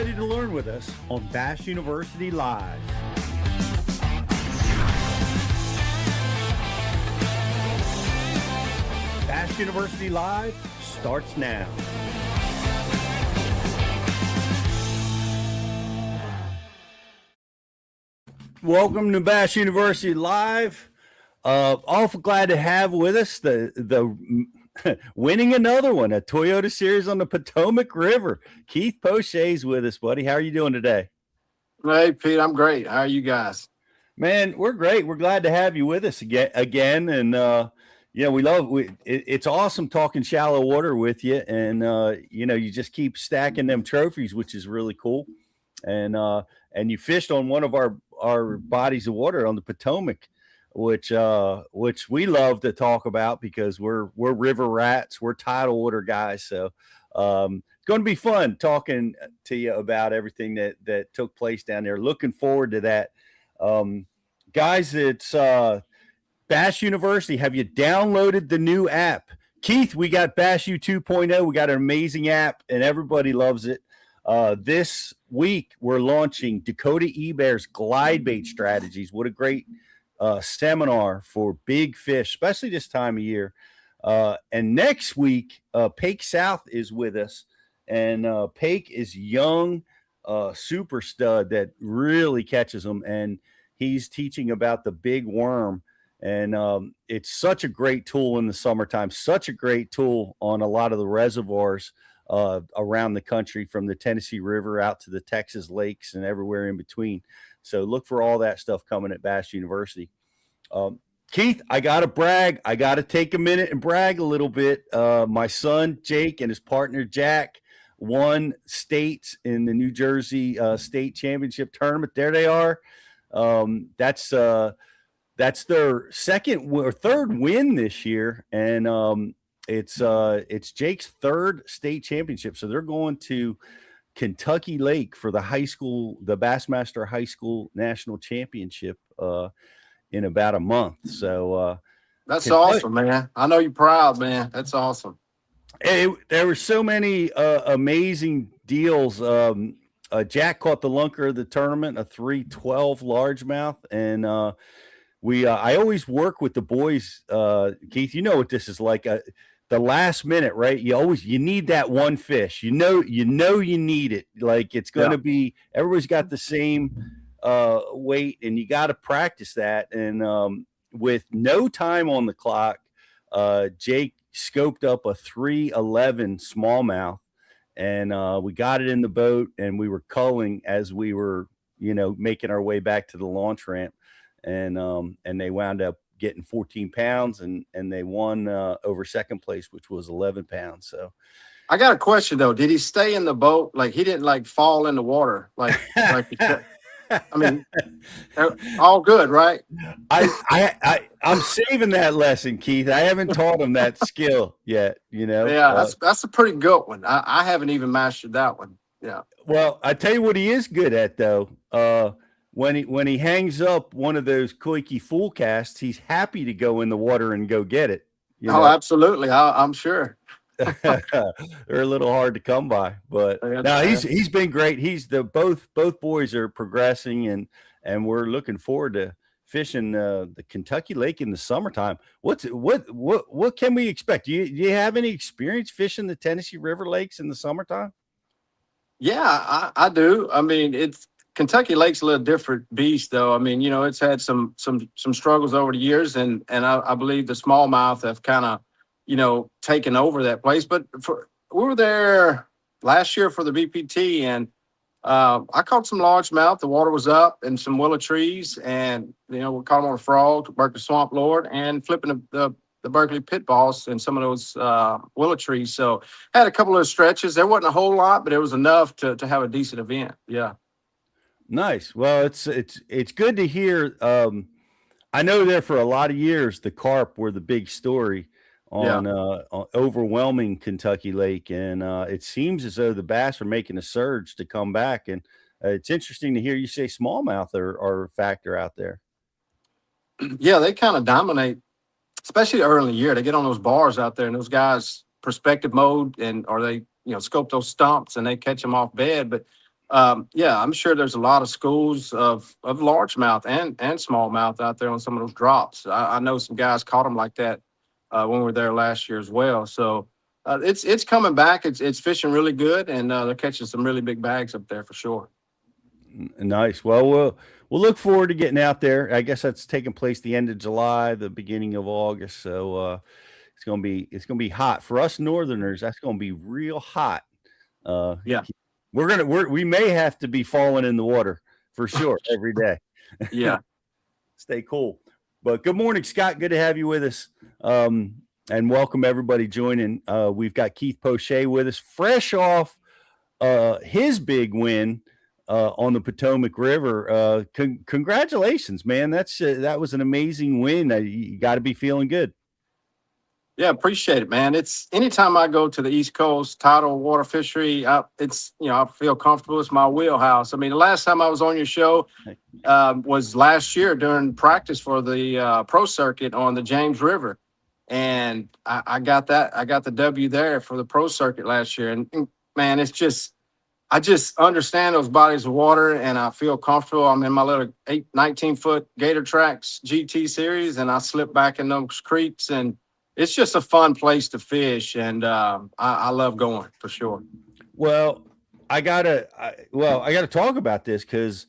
ready to learn with us on Bass University Live. Bass University Live starts now. Welcome to Bass University Live. Awful glad to have with us the winning another one, a Toyota Series on the Potomac River. Keith Poche is with us, buddy. How are you doing today? Hey, Pete, I'm great. How are you guys? Man, we're great. We're glad to have you with us again. And, it's awesome talking shallow water with you. And, you just keep stacking them trophies, which is really cool. And you fished on one of our bodies of water on the Potomac, which we love to talk about because we're river rats, we're tidal water guys. So it's going to be fun talking to you about everything that took place down there. Looking forward to that. Guys, it's Bass University. Have you downloaded the new app? Keith, we got Bass U 2.0. We got an amazing app and everybody loves it. This week we're launching Dakota eBear's glide bait strategies. What a great seminar for big fish, especially this time of year. And next week, Poche South is with us, and Poche is young, super stud that really catches them, and he's teaching about the big worm. And it's such a great tool in the summertime, such a great tool on a lot of the reservoirs around the country, from the Tennessee River out to the Texas lakes and everywhere in between. So look for all that stuff coming at Bass University. Keith, I got to brag. I got to take a minute and brag a little bit. My son, Jake, and his partner, Jack, won states in the New Jersey State Championship tournament. There they are. That's their second or third win this year. And it's Jake's third state championship. So they're going to Kentucky Lake for the Bassmaster High School National Championship in about a month. So that's awesome, man. I know you're proud, man. That's awesome. There were so many amazing deals. Jack caught the lunker of the tournament, a 312 largemouth, and I always work with the boys. Keith, you know what this is like. The last minute, right? You need that one fish. You need it. Like it's going to be, everybody's got the same weight, and you got to practice that. And with no time on the clock, Jake scoped up a 311 smallmouth, and we got it in the boat, and we were culling as we were, making our way back to the launch ramp, and they wound up getting 14 pounds, and they won over second place, which was 11 pounds. So I got a question though. Did he stay in the boat? Like he didn't fall in the water? Like I mean, all good, right? I'm saving that lesson, Keith. I haven't taught him that skill yet, Yeah, that's a pretty good one. I haven't even mastered that one. Yeah. Well, I tell you what he is good at though. When he hangs up one of those Koike full casts, he's happy to go in the water and go get it. Oh, absolutely. I'm sure. They're a little hard to come by, but no, he's been great. Both boys are progressing, and we're looking forward to fishing the Kentucky Lake in the summertime. What can we expect? Do you have any experience fishing the Tennessee River lakes in the summertime? Yeah, I do. I mean, Kentucky Lake's a little different beast, though. I mean, it's had some struggles over the years, and I believe the smallmouth have kind of, taken over that place. But we were there last year for the BPT, and I caught some largemouth. The water was up, and some willow trees, and we caught them on a frog, Berkeley Swamp Lord, and flipping the Berkeley pit balls and some of those willow trees. So had a couple of stretches. There wasn't a whole lot, but it was enough to have a decent event. Yeah. Nice. Well, it's good to hear. I know there for a lot of years the carp were the big story on overwhelming Kentucky Lake, and it seems as though the bass are making a surge to come back. And it's interesting to hear you say smallmouth are a factor out there. Yeah, they kind of dominate, especially early in the year. They get on those bars out there, and those guys perspective mode, or they scope those stumps and they catch them off bed. But Yeah, I'm sure there's a lot of schools of largemouth and smallmouth out there on some of those drops. I know some guys caught them like that when we were there last year as well. So it's coming back. It's fishing really good, and they're catching some really big bags up there for sure. Nice. Well, we'll look forward to getting out there. I guess that's taking place the end of July, the beginning of August. So it's gonna be hot for us Northerners. That's gonna be real hot. Uh, Yeah, we may have to be falling in the water for sure every day. yeah. Stay cool. But good morning, Scott. Good to have you with us. And welcome everybody joining. We've got Keith Poche with us, fresh off his big win on the Potomac River. Congratulations, man! That was an amazing win. You got to be feeling good. Yeah, appreciate it, man. It's anytime I go to the East Coast tidal water fishery, it's I feel comfortable. It's my wheelhouse. I mean, the last time I was on your show was last year during practice for the pro circuit on the James River, and I got that. I got the W there for the pro circuit last year, and man, it's just I just understand those bodies of water and I feel comfortable. I'm in my little 19-foot Gator Tracks GT series and I slip back in those creeks and it's just a fun place to fish. And I love going for sure. Well, I gotta talk about this because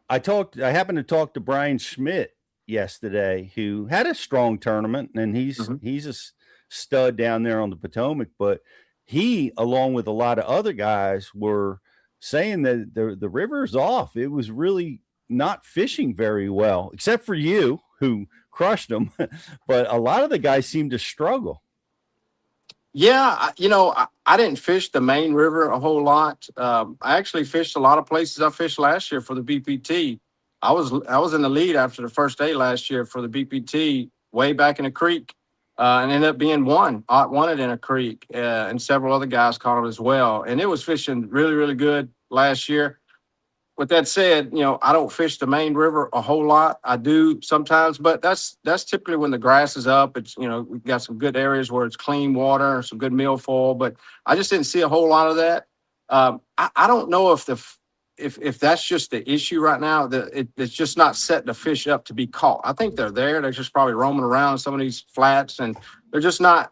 I happened to talk to Brian Schmidt yesterday, who had a strong tournament, and he's Mhm. he's a stud down there on the Potomac. But he, along with a lot of other guys, were saying that the river's off. It was really not fishing very well, except for you, who crushed them. But a lot of the guys seemed to struggle. Yeah, I didn't fish the main river a whole lot. I actually fished a lot of places I fished last year for the BPT. I was in the lead after the first day last year for the BPT way back in the creek, and ended up being one. I won it in a creek, and several other guys caught it as well. And it was fishing really, really good last year. With that said, I don't fish the main river a whole lot. I do sometimes, but that's typically when the grass is up. It's we've got some good areas where it's clean water, some good milfoil, but I just didn't see a whole lot of that. I don't know if that's just the issue right now. That it's just not setting the fish up to be caught. I think they're there. They're just probably roaming around some of these flats, and they're just not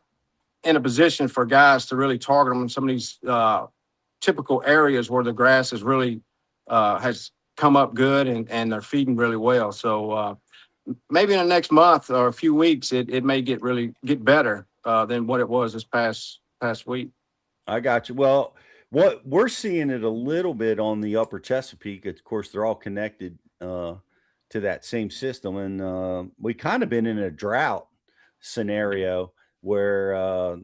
in a position for guys to really target them in some of these typical areas where the grass is really has come up good and they're feeding really well. So maybe in the next month or a few weeks, it may get better than what it was this past week. I got you. Well, what we're seeing it a little bit on the upper Chesapeake. Of course, they're all connected to that same system, and we kind of been in a drought scenario where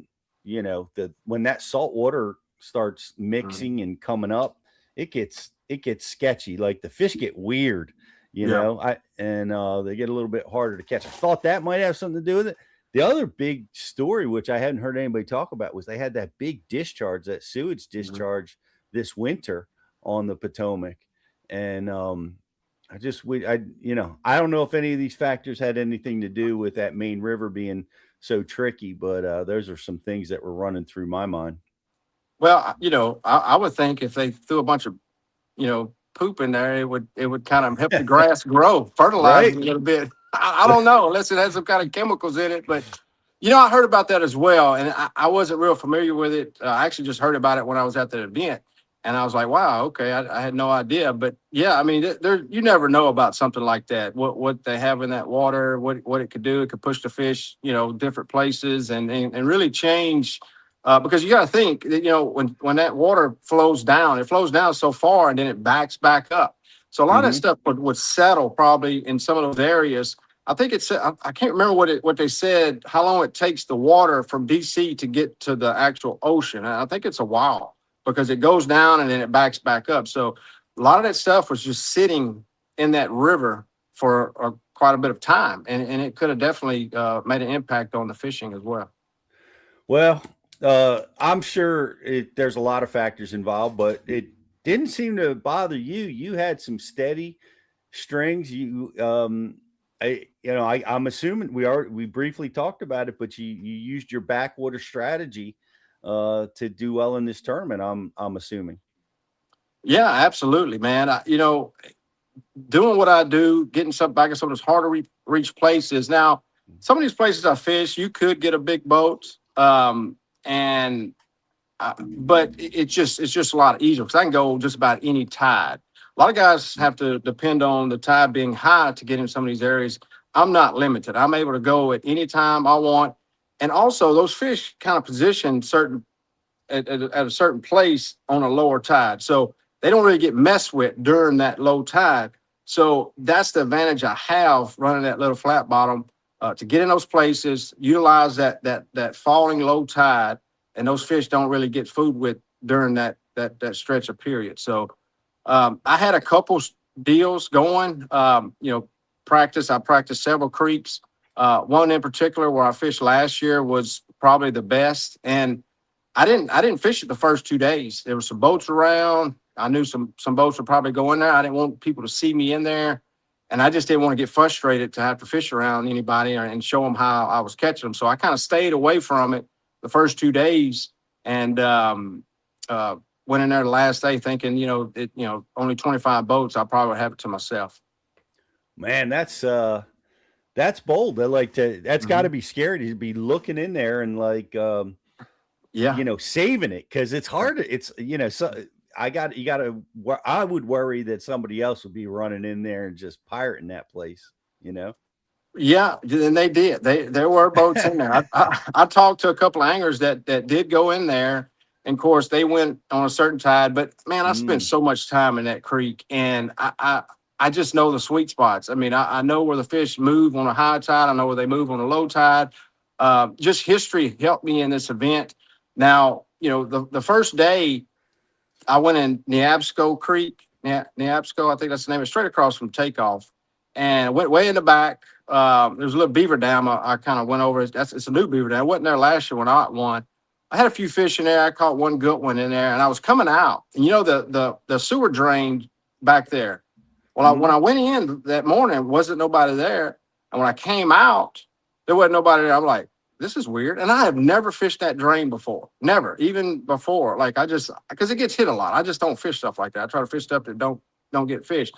the when that salt water starts Mhm. mixing and coming up, it gets sketchy. Like the fish get weird. Yeah. They get a little bit harder to catch. I thought that might have something to do with it. The other big story, which I hadn't heard anybody talk about, was they had that big discharge, that sewage Mhm. discharge this winter on the Potomac. And I don't know if any of these factors had anything to do with that main river being so tricky, but those are some things that were running through my mind. Well, I would think if they threw a bunch of poop in there, it would kind of help the grass grow, fertilize Right. it a little bit. I don't know unless it has some kind of chemicals in it, but I heard about that as well, and I wasn't real familiar with it. I actually just heard about it when I was at the event, and I was like, "Wow, okay, I had no idea." But yeah, I mean, there you never know about something like that. What they have in that water, what it could do, it could push the fish, different places, and really change. Because you got to think that when that water flows down, it flows down so far, and then it backs back up. So a lot of that Hmm. stuff would settle probably in some of those areas. I think I can't remember what they said, how long it takes the water from DC to get to the actual ocean. And I think it's a while because it goes down and then it backs back up. So a lot of that stuff was just sitting in that river for quite a bit of time. And it could have definitely made an impact on the fishing as well. Well, I'm sure there's a lot of factors involved, but it didn't seem to bother you. You had some steady strings. I'm assuming we briefly talked about it, but you used your backwater strategy to do well in this tournament. I'm assuming. Yeah, absolutely, man. Doing what I do, getting some back in some of those harder reach places. Now, some of these places I fish, you could get a big boat, and but it's just a lot easier because I can go just about any tide. A lot of guys have to depend on the tide being high to get in some of these areas. I'm not limited. I'm able to go at any time I want, and also those fish kind of position certain at a certain place on a lower tide. So they don't really get messed with during that low tide. So that's the advantage I have running that little flat bottom to get in those places, utilize that falling low tide, and those fish don't really get food with during that stretch of period. So I had a couple deals going. I practiced several creeks. One in particular where I fished last year was probably the best, and I didn't fish it the first 2 days. There were some boats around. I knew some boats would probably go in there. I didn't want people to see me in there, and I just didn't want to get frustrated to have to fish around anybody and show them how I was catching them. So I kind of stayed away from it the first 2 days, and uh, went in there the last day thinking, only 25 boats. I probably would have it to myself. Man, that's bold. I like to. That's got to Mhm. be scary to be looking in there and like Yeah. saving it because it's hard. It's so I got you got to. I would worry that somebody else would be running in there and just pirating that place. You know. Yeah, and they did. There were boats in there. I talked to a couple of anglers that did go in there, and of course they went on a certain tide. But man, I spent Mm. so much time in that creek, and I just know the sweet spots. I mean, I know where the fish move on a high tide. I know where they move on a low tide. Just history helped me in this event. Now, the first day I went in Neabsco Creek, Neabsco, I think that's the name. It's straight across from Takeoff, and went way in the back. There's a little beaver dam. I kind of went over. It's a new beaver dam. I wasn't there last year when I won. I had a few fish in there. I caught one good one in there, and I was coming out. And the sewer drained back there. Well, when Mm. I went in that morning, wasn't nobody there, and when I came out, there wasn't nobody there. I'm like, this is weird. And I have never fished that drain before. Never, even before. Like I just because it gets hit a lot. I just don't fish stuff like that. I try to fish stuff that don't get fished.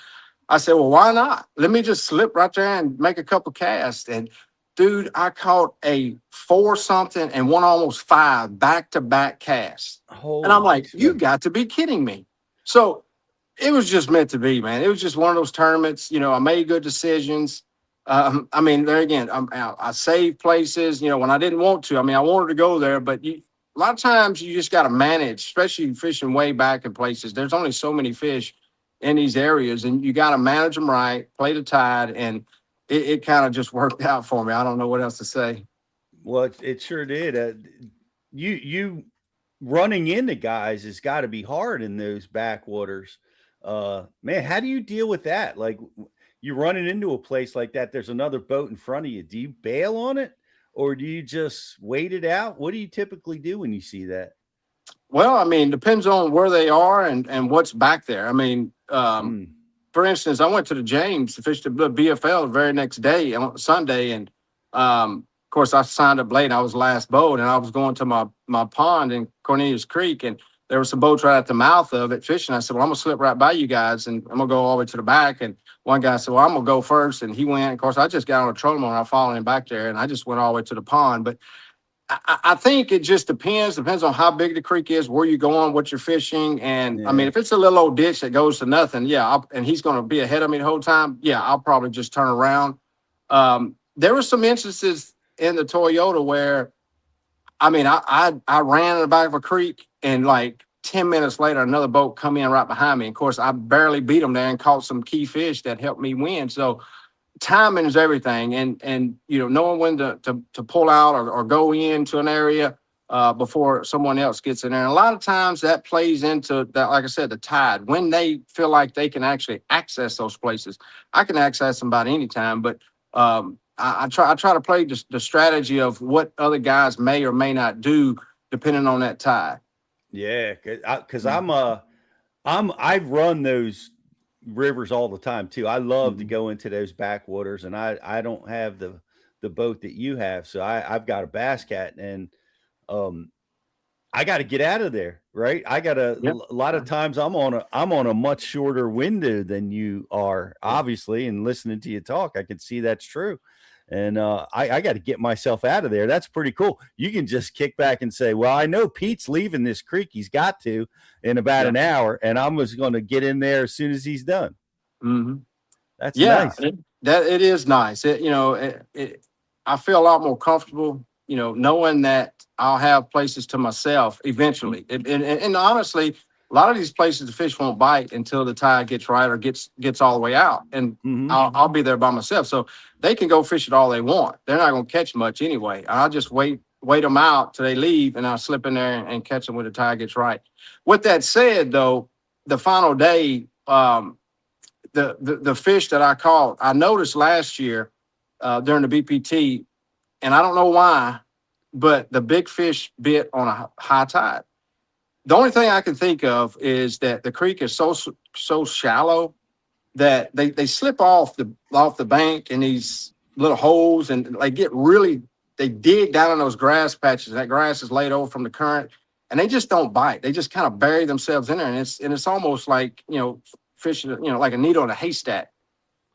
I said, well, why not? Let me just slip right there and make a couple casts. And dude, I caught a four something and one almost five back-to-back casts. And I'm Holy like, you smoke. got to be kidding me. So it was just meant to be, man. It was just one of those tournaments. I made good decisions. I mean, there again, I saved places. When I didn't want to. I mean, I wanted to go there, but a lot of times you just got to manage, especially fishing way back in places. There's only so many fish in these areas, and you got to manage them right, play the tide, and it kind of just worked out for me. I don't know what else to say. Well, it sure did. You running into guys has got to be hard in those backwaters. Man, how do you deal with that? Like you're running into a place like that. There's another boat in front of you. Do you bail on it, or do you just wait it out? What do you typically do when you see that? Well, I mean, depends on where they are and what's back there. I mean, Mm. for instance, I went to the James to fish the BFL the very next day on Sunday, and of course I signed up late. I was last boat, and I was going to my pond in Cornelius Creek, and there were some boats right at the mouth of it fishing. I said, "Well, I'm gonna slip right by you guys, and I'm gonna go all the way to the back." And one guy said, "Well, I'm gonna go first," and he went. Of course, I just got on a trolling motor and I followed him back there, and I just went all the way to the pond. But I think it just depends on how big the creek is, where you're going, what you're fishing. And I mean, Yeah. if it's a little old ditch that goes to nothing, yeah, and he's going to be ahead of me the whole time, yeah, I'll probably just turn around. There were some instances in the Toyota where, I mean, I ran in the back of a creek and like 10 minutes later, another boat come in right behind me. Of course, I barely beat them there and caught some key fish that helped me win. So timing is everything, and knowing when to pull out or go into an area before someone else gets in there. And a lot of times that plays into that, like I said, the tide. When they feel like they can actually access those places, I can access them about any time. But I try to play the strategy of what other guys may or may not do depending on that tide. Yeah, because I run those rivers all the time too. I love to Mhm. go into those backwaters, and I don't have the boat that you have, so I've got a bass cat, and um I got to get out of there, right? I got to. Yeah. A lot of times I'm on a much shorter window than you are, Yeah. obviously. And listening to you talk, I can see that's true. And I got to get myself out of there. That's pretty cool. You can just kick back and say, "Well, I know Pete's leaving this creek. He's got to in about Yeah. an hour, and I'm just going to get in there as soon as he's done." Hmm. That's Yeah, nice. that it is nice. I feel a lot more comfortable, knowing that I'll have places to myself eventually. And honestly, a lot of these places the fish won't bite until the tide gets right or gets all the way out, and Mm-hmm. I'll be there by myself. So they can go fish it all they want. They're not going to catch much anyway. I'll just wait them out till they leave, and I'll slip in there and catch them when the tide gets right. With that said, though, the final day. The fish that I caught, I noticed last year during the BPT, and I don't know why, but the big fish bit on a high tide. The only thing I can think of is that the creek is so shallow that they slip off the bank in these little holes, and they dig down in those grass patches. That grass is laid over from the current, and they just don't bite. They just kind of bury themselves in there, and it's almost like fishing, like a needle in a haystack.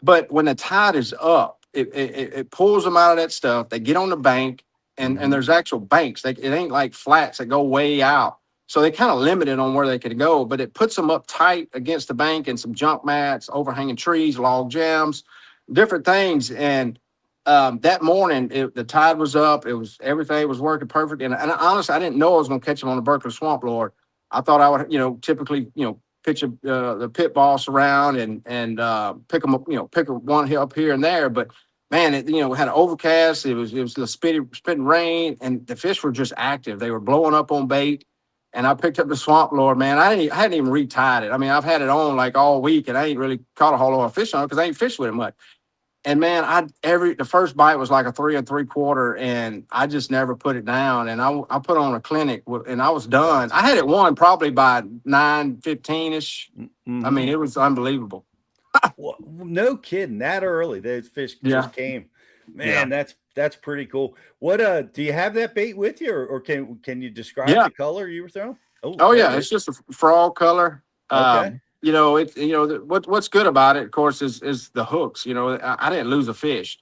But when the tide is up, it pulls them out of that stuff. They get on the bank, and there's actual banks. It ain't like flats that go way out. So they kind of limited on where they could go, but it puts them up tight against the bank and some junk mats, overhanging trees, log jams, different things. And that morning, the tide was up. Everything was working perfect. And honestly, I didn't know I was going to catch them on the Berkeley Swamp Lord. I thought I would, typically, pitch the pit boss around and pick them up, pick one up here and there. But man, it had an overcast. It was the spitting rain, and the fish were just active. They were blowing up on bait. And I picked up the Swamp Lord, man. I hadn't even retied it. I mean, I've had it on like all week, and I ain't really caught a whole lot of fish on it because I ain't fished with it much. And man, the first bite was like a 3 3/4, and I just never put it down. And I put on a clinic, and I was done. I had it won probably by 9:15 ish. I Mm-hmm. mean, it was unbelievable. Well, no kidding. That early, those fish Yeah, just came. yeah, Man, that's pretty cool. What do you have that bait with you, or can you describe yeah. the color you were throwing? Oh, Oh there yeah, it it's is. just a frog color. Okay. What's good about it, of course, is the hooks. I didn't lose a fish.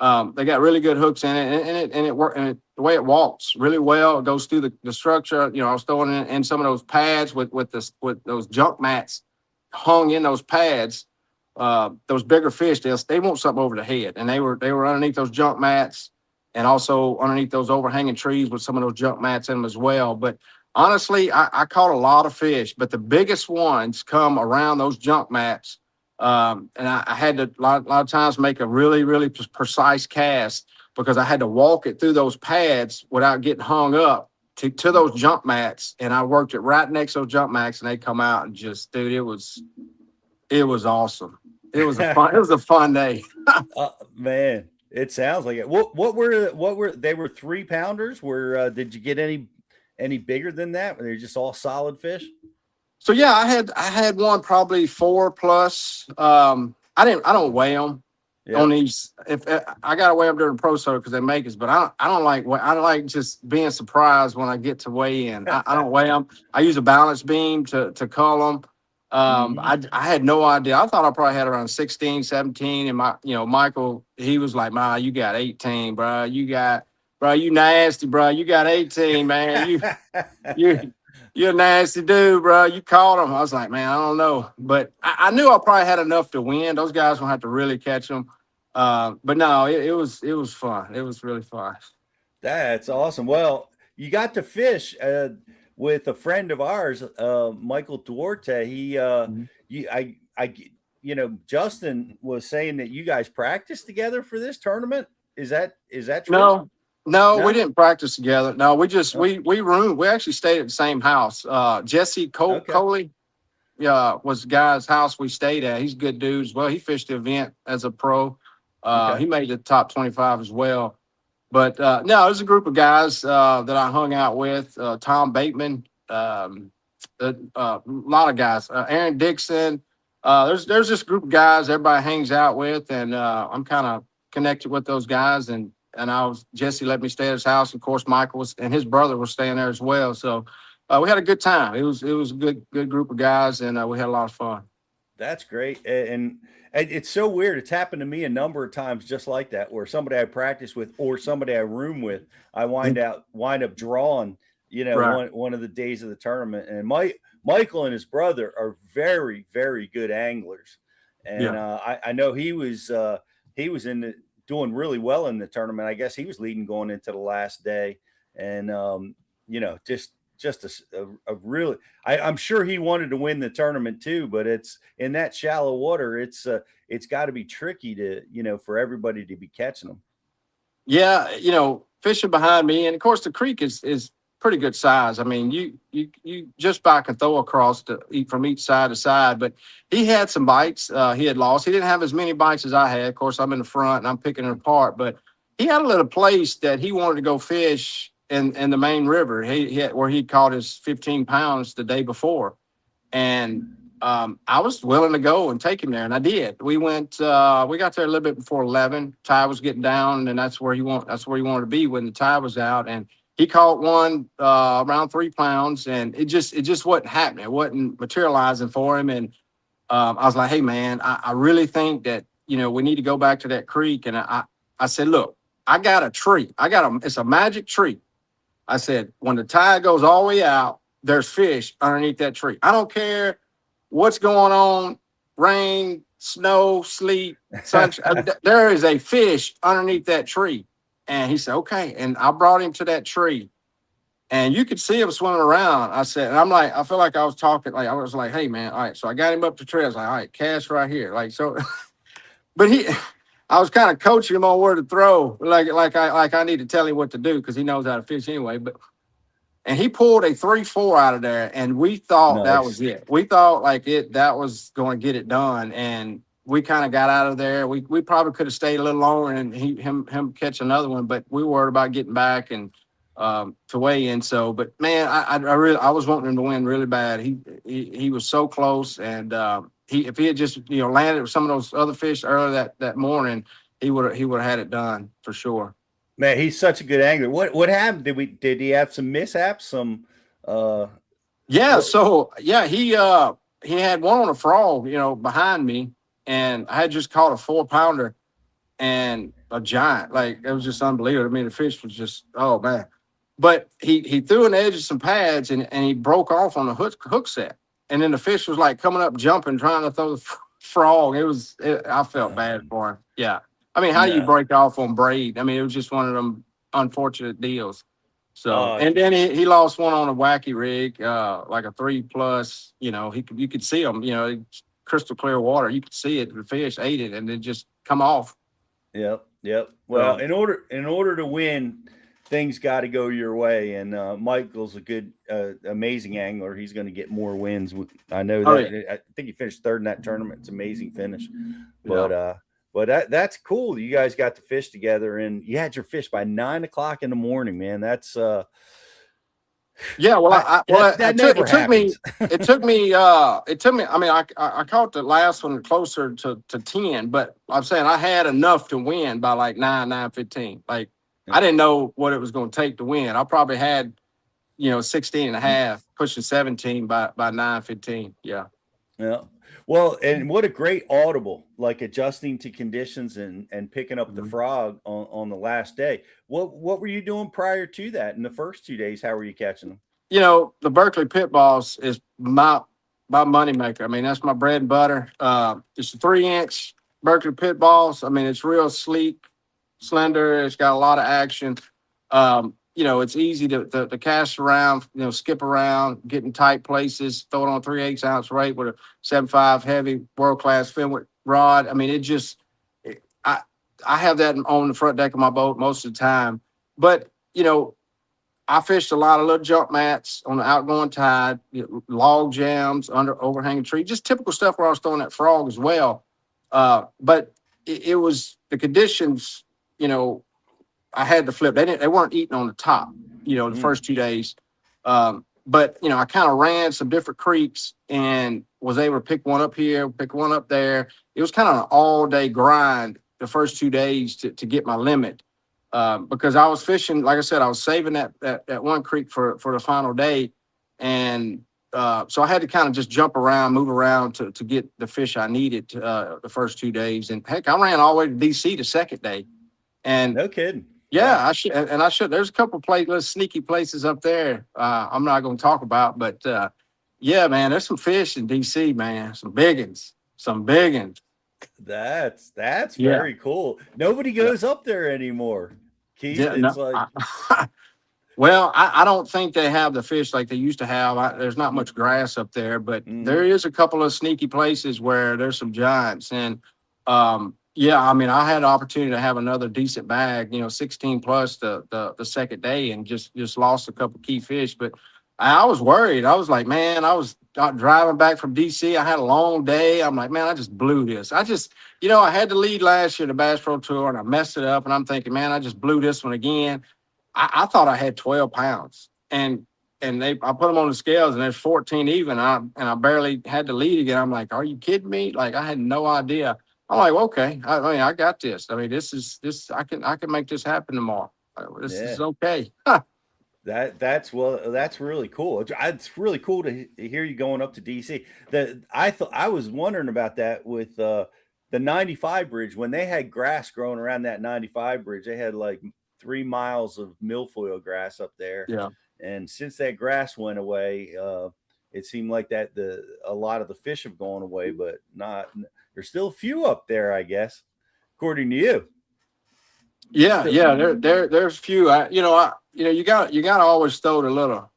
They got really good hooks in it, and it worked. And the way it walks really well, it goes through the structure. I was throwing in some of those pads with those junk mats hung in those pads. Those bigger fish, they want something over the head, and they were underneath those junk mats, and also underneath those overhanging trees with some of those junk mats in them as well. But honestly, I caught a lot of fish, but the biggest ones come around those junk mats. And I had to a lot of times make a really, really precise cast because I had to walk it through those pads without getting hung up to those junk mats. And I worked it right next to those junk mats, and they come out and just, dude, it was awesome. It was a fun day. Man, it sounds like it. What were they were 3 pounders? Did you get any bigger than that? Were they just all solid fish? So yeah, I had one probably 4 plus. I don't weigh them on Yep. these. If I got to weigh them during the pro circuit because they make us, but I don't like just being surprised when I get to weigh in. I don't weigh them. I use a balance beam to cull them. Mhm. I had no idea. I thought I probably had around 16, 17. And Michael, he was like, "Ma, you got 18, bro. You nasty, bro. You got 18, man. You you're a nasty dude, bro. You caught him." I was like, man, I don't know, but I knew I probably had enough to win. Those guys gonna have to really catch them. But no, it was fun. It was really fun. That's awesome. Well, you got to fish with a friend of ours, Michael Duarte. Mhm. Justin was saying that you guys practiced together for this tournament. Is that true? No, no, we No. didn't practice together. No, we just No. we roomed. We actually stayed at the same house. Jesse Okay. Coley was the guy's house we stayed at. He's a good dude as well. He fished the event as a pro. Okay. He made the top 25 as well. But no, there's a group of guys that I hung out with. Tom Bateman, a lot of guys. Aaron Dixon. There's this group of guys everybody hangs out with, and I'm kind of connected with those guys. And Jesse let me stay at his house. Of course, Michael and his brother was staying there as well. So we had a good time. It was a good group of guys, and we had a lot of fun. That's great, and it's so weird. It's happened to me a number of times, just like that, where somebody I practice with or somebody I room with, I wind up drawing. Right. One of the days of the tournament, and Michael and his brother are very very good anglers, and Yeah. I know he was in the doing really well in the tournament. I guess he was leading going into the last day, and just a really I'm sure he wanted to win the tournament too, but it's in that shallow water. It's got to be tricky to for everybody to be catching them. Yeah, fishing behind me, and of course the creek is pretty good size. I mean, you just about can throw across from each side to side. But he had some bites. He had lost. He didn't have as many bites as I had. Of course, I'm in the front and I'm picking it apart. But he had a little place that he wanted to go fish in the main river. He had, where he caught his 15 pounds the day before, and I was willing to go and take him there, and I did. We went. We got there a little bit before 11. Tide was getting down, and that's where he wanted to be when the tide was out. And he caught one around 3 pounds, and it just wasn't happening. It wasn't materializing for him. And I was like, "Hey, man, I really think that we need to go back to that creek." And I said, "Look, I got a tree. It's a magic tree." I said, "When the tide goes all the way out, there's fish underneath that tree. I don't care what's going on, rain, snow, sleet, sunshine. There is a fish underneath that tree." And he said, "Okay." And I brought him to that tree, and you could see him swimming around. I said, and I'm like, I feel like I was talking, like I was like, "Hey, man, all right." So I got him up the tree. I was like, "All right, cast right here." Like, so, but I was kind of coaching him on where to throw, like I need to tell him what to do because he knows how to fish anyway. But and he pulled a 3-4 out of there, and we thought that was Nice. it. We thought that was going to get it done, and we kind of got out of there. We probably could have stayed a little longer and him catch another one, but we were worried about getting back and to weigh in. So, but man, I was wanting him to win really bad. He was so close, and if he had just landed with some of those other fish earlier that morning, he would have had it done for sure. Man, he's such a good angler. What happened? Did he have some mishaps? Some Yeah, what? so yeah, he had one on a frog, behind me, and I had just caught a 4 pounder and a giant. Like it was just unbelievable. I mean, the fish was just, oh man. But he threw an edge of some pads and he broke off on the hook set. And then the fish was like coming up, jumping, trying to throw the frog. I felt bad for him. Yeah. I mean, how do you No. break off on braid? I mean, it was just one of them unfortunate deals. So, Uh, and then he lost one on a wacky rig, like a 3+. You could see him. Crystal clear water. You could see it. The fish ate it, and then just come off. yep, yep. Well, So, in order to win, things got to go your way. And Michael's a good, amazing angler. He's going to get more wins. I know oh yeah, that. I think he finished third in that tournament. It's an amazing finish. yeah, But that's cool. You guys got to fish together, and you had your fish by 9 o'clock in the morning, man. That's yeah. Well, that never happens. it took me. I mean, I caught the last one closer to 10, but I'm saying I had enough to win by like 9:15. Like I didn't know what it was going to take to win. I probably had 16 and a half, pushing 17 by 9:15. Yeah. Yeah. Well, and what a great audible, like adjusting to conditions and picking up the Mhm. frog on the last day. What were you doing prior to that in the first 2 days? How were you catching them? The Berkeley pit boss is my moneymaker. I mean, that's my bread and butter. It's a 3-inch Berkeley pit boss. I mean, it's real sleek, slender. It's got a lot of action. It's easy to cast around, skip around, get in tight places, throw it on 3/8 ounce rate with a 7.5 heavy world class Fenwick rod. I mean, I I have that on the front deck of my boat most of the time. But I fished a lot of little jump mats on the outgoing tide, log jams under overhanging tree, just typical stuff where I was throwing that frog as well. But it was the conditions, I had to flip. They weren't eating on the top, the Mm, first 2 days. But I kind of ran some different creeks and was able to pick one up here, pick one up there. It was kind of an all day grind the first 2 days to get my limit. because I was fishing. Like I said, I was saving that one creek for the final day, and so I had to kind of just jump around, move around to get the fish I needed the first 2 days. And heck, I ran all the way to DC the second day, and No kidding. yeah, Wow. I should, and I should. There's a couple of little sneaky places up there. I'm not going to talk about, but yeah, man, there's some fish in DC, man. Some big ones, some big ones. That's Yeah, very cool. Nobody yeah, goes up there anymore, Keith. yeah. It's No, like, well, I don't think they have the fish like they used to have. There's not much grass up there, but there mhm. is a couple of sneaky places where there's some giants. And yeah, I mean, I had the opportunity to have another decent bag, 16 plus the second day, and just lost a couple key fish. But I was worried. I was like, man, I was driving back from DC. I had a long day. I'm like, man, I just blew this. I had the lead last year, the Bass Pro Tour, and I messed it up. And I'm thinking, man, I just blew this one again. I thought I had 12 pounds, and I put them on the scales, and there's 14 even. I barely had to lead again. I'm like, are you kidding me? Like, I had no idea. I'm like, okay, I mean, I got this. I mean, this. I can make this happen tomorrow. This Yeah. is okay. That's really cool. It's really cool to hear you going up to DC. I was wondering about that with the 95 bridge when they had grass growing around that 95 bridge. They had like 3 miles of milfoil grass up there, Yeah. and since that grass went away, it seemed like a lot of the fish have gone away, but not. There's still a few up there, I guess, according to you. Yeah, Still, yeah. There's few. You got to always throw the little.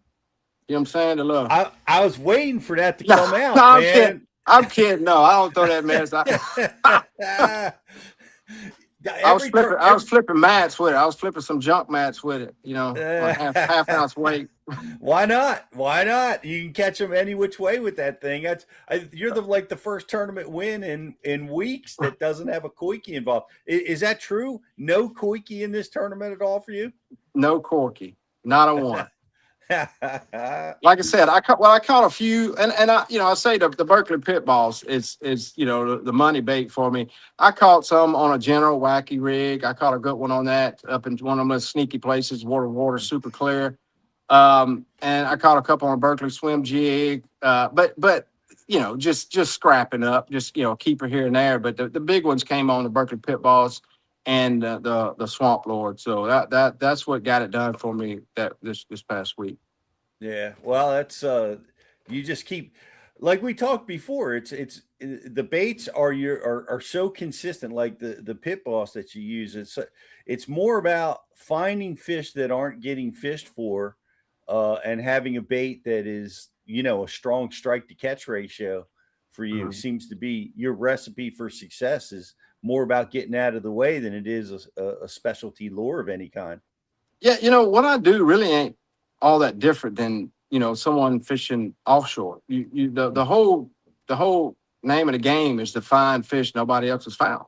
You know what I'm saying? The little. I was waiting for that to No, come no, out, I'm kidding. man. I'm kidding. No, I don't throw that mess. I was flipping mats with it. I was flipping some junk mats with it. On half ounce weight. Why not? Why not? You can catch them any which way with that thing. You're the first tournament win in weeks that doesn't have a koiki involved. Is that true? No koiki in this tournament at all for you? No corky, not a one. Like I said, I caught a few, and I say the Berkeley pit balls is the money bait for me. I caught some on a general wacky rig. I caught a good one on that up in one of those sneaky places, water super clear. And I caught a couple on a Berkeley swim jig. But just scrapping up, just keeper here and there. But the big ones came on the Berkeley pit balls and the Swamp Lord. So that's what got it done for me this past week. Yeah, well, that's you just keep like we talked before. The baits are so consistent. Like the pit boss that you use, it's more about finding fish that aren't getting fished for, and having a bait that is a strong strike to catch ratio for you. Mhm. Seems to be your recipe for success is more about getting out of the way than it is a specialty lure of any kind. Yeah, what I do really ain't all that different than someone fishing offshore. The whole name of the game is to find fish nobody else has found,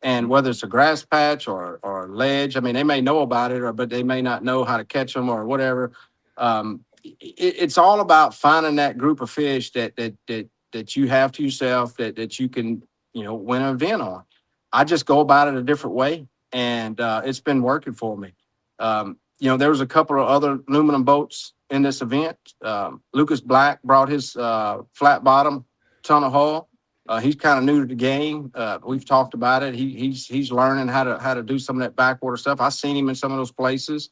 and whether it's a grass patch or a ledge. I mean, they may know about it, but they may not know how to catch them or whatever. It's all about finding that group of fish that you have to yourself that you can win an event on. I just go about it a different way, and it's been working for me. There was a couple of other aluminum boats in this event. Lucas Black brought his flat bottom tunnel hull. He's kind of new to the game. We've talked about it. He's learning how to do some of that backwater stuff. I've seen him in some of those places.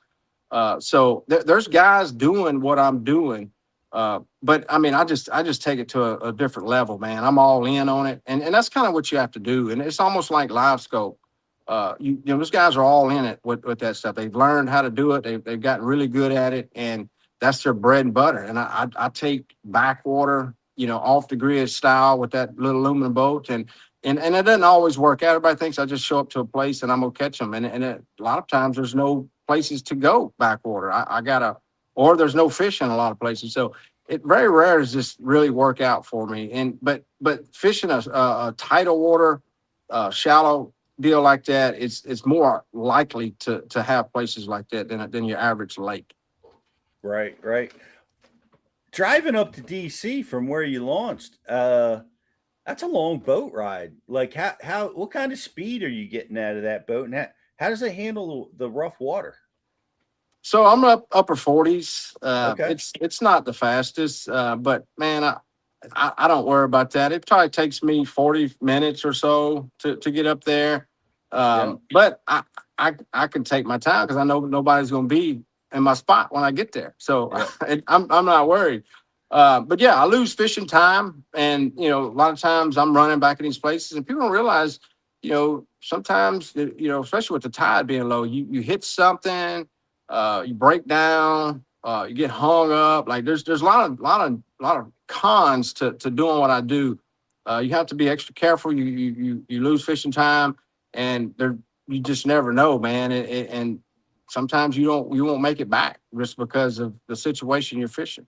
So there's guys doing what I'm doing. But I mean, I just take it to a different level, man. I'm all in on it, and that's kind of what you have to do. And it's almost like live scope. Those guys are all in it with that stuff. They've learned how to do it. They've gotten really good at it, and that's their bread and butter. And I take backwater, off the grid style with that little aluminum boat, and it doesn't always work out. Everybody thinks I just show up to a place and I'm gonna catch them, and a lot of times there's no places to go backwater. I gotta, or there's no fish in a lot of places. So it very rare does just really work out for me. But fishing a tidal water, shallow deal like that, it's more likely to have places like that than your average lake. Right, right. Driving up to DC from where you launched, that's a long boat ride. Like what kind of speed are you getting out of that boat, and how How does it handle the rough water? So I'm up upper 40s. Okay. It's not the fastest, but man, I don't worry about that. It probably takes me 40 minutes or so to get up there. Yeah. But I can take my time because I know nobody's going to be in my spot when I get there. So Yeah. I'm not worried. But yeah, I lose fishing time, and a lot of times I'm running back in these places, and people don't realize, sometimes especially with the tide being low, you hit something, you break down, you get hung up. Like there's a lot of cons to doing what I do. You have to be extra careful. You lose fishing time, and you just never know, man. And sometimes you won't make it back just because of the situation you're fishing.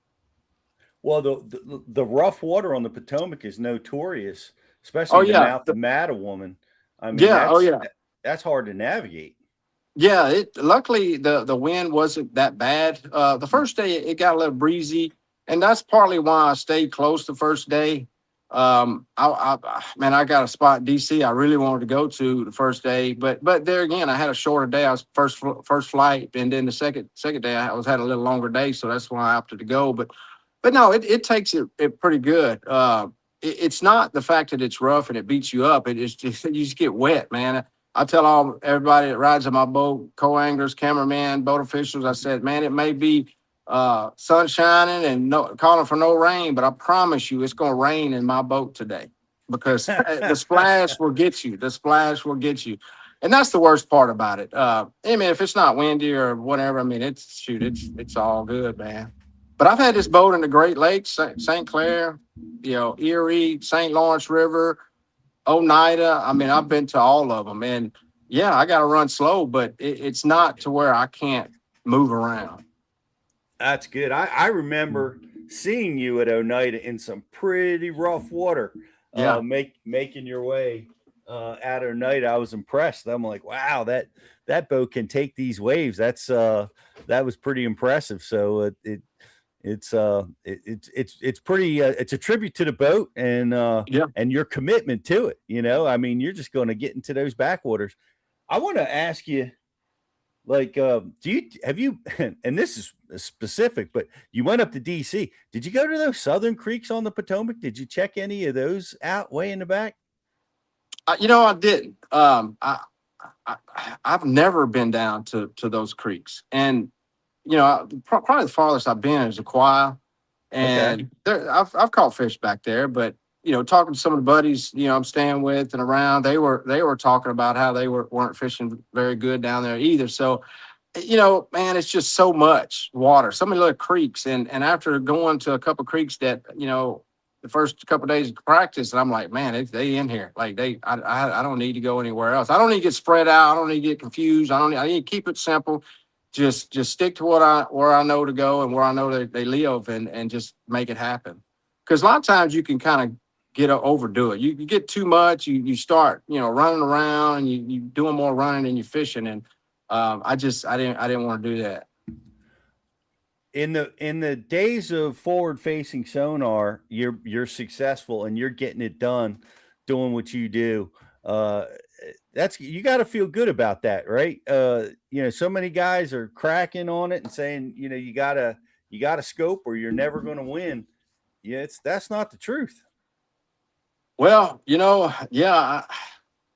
Well, the rough water on the Potomac is notorious, especially Oh in the yeah, mouth of Mattawoman. I mean, yeah, oh yeah. that's hard to navigate. Yeah, it luckily the wind wasn't that bad. The first day it got a little breezy, and that's partly why I stayed close the first day. Man, I got a spot in DC I really wanted to go to the first day, but there again, I had a shorter day. I was first flight, and then the second day I was had a little longer day, so that's why I opted to go. But no, it takes it pretty good. It's not the fact that it's rough and it beats you up. It is just you just get wet, man. I tell everybody that rides on my boat, co-anglers, cameramen, boat officials, I said, man, it may be sun shining and calling for no rain, but I promise you it's going to rain in my boat today because the splash will get you. The splash will get you. And that's the worst part about it. I mean, if it's not windy or whatever, I mean, it's all good, man. But I've had this boat in the Great Lakes, St. Clair, Erie, St. Lawrence River, Oneida. I mean, I've been to all of them, and yeah, I got to run slow, but it's not to where I can't move around. That's good. I remember seeing you at Oneida in some pretty rough water, Yeah. making your way at Oneida. I was impressed. I'm like, wow, that boat can take these waves. That was pretty impressive. So it's pretty it's a tribute to the boat Yeah. and your commitment to it. I mean, you're just going to get into those backwaters. I want to ask you, like, do you have you? And this is specific, but you went up to DC. Did you go to those southern creeks on the Potomac? Did you check any of those out way in the back? I didn't. I I've never been down to those creeks, and probably the farthest I've been is Aquia, Okay. and I've caught fish back there. But talking to some of the buddies I'm staying with and around, they were talking about how they weren't fishing very good down there either. So man, it's just so much water, so many little creeks, and after going to a couple of creeks that the first couple of days of practice, and I'm like, man, they in here, like I don't need to go anywhere else. I don't need to get spread out. I don't need to get confused. I need to keep it simple. Just stick to where I know to go and where I know they live, and just make it happen. Because a lot of times you can kind of overdo it. You get too much. You start running around, and you doing more running than you fishing, and I didn't want to do that. In the days of forward facing sonar, you're successful and you're getting it done, doing what you do. That's you got to feel good about that, right? So many guys are cracking on it and saying, you gotta scope or you're never going to win. Yeah, that's not the truth. Well, yeah,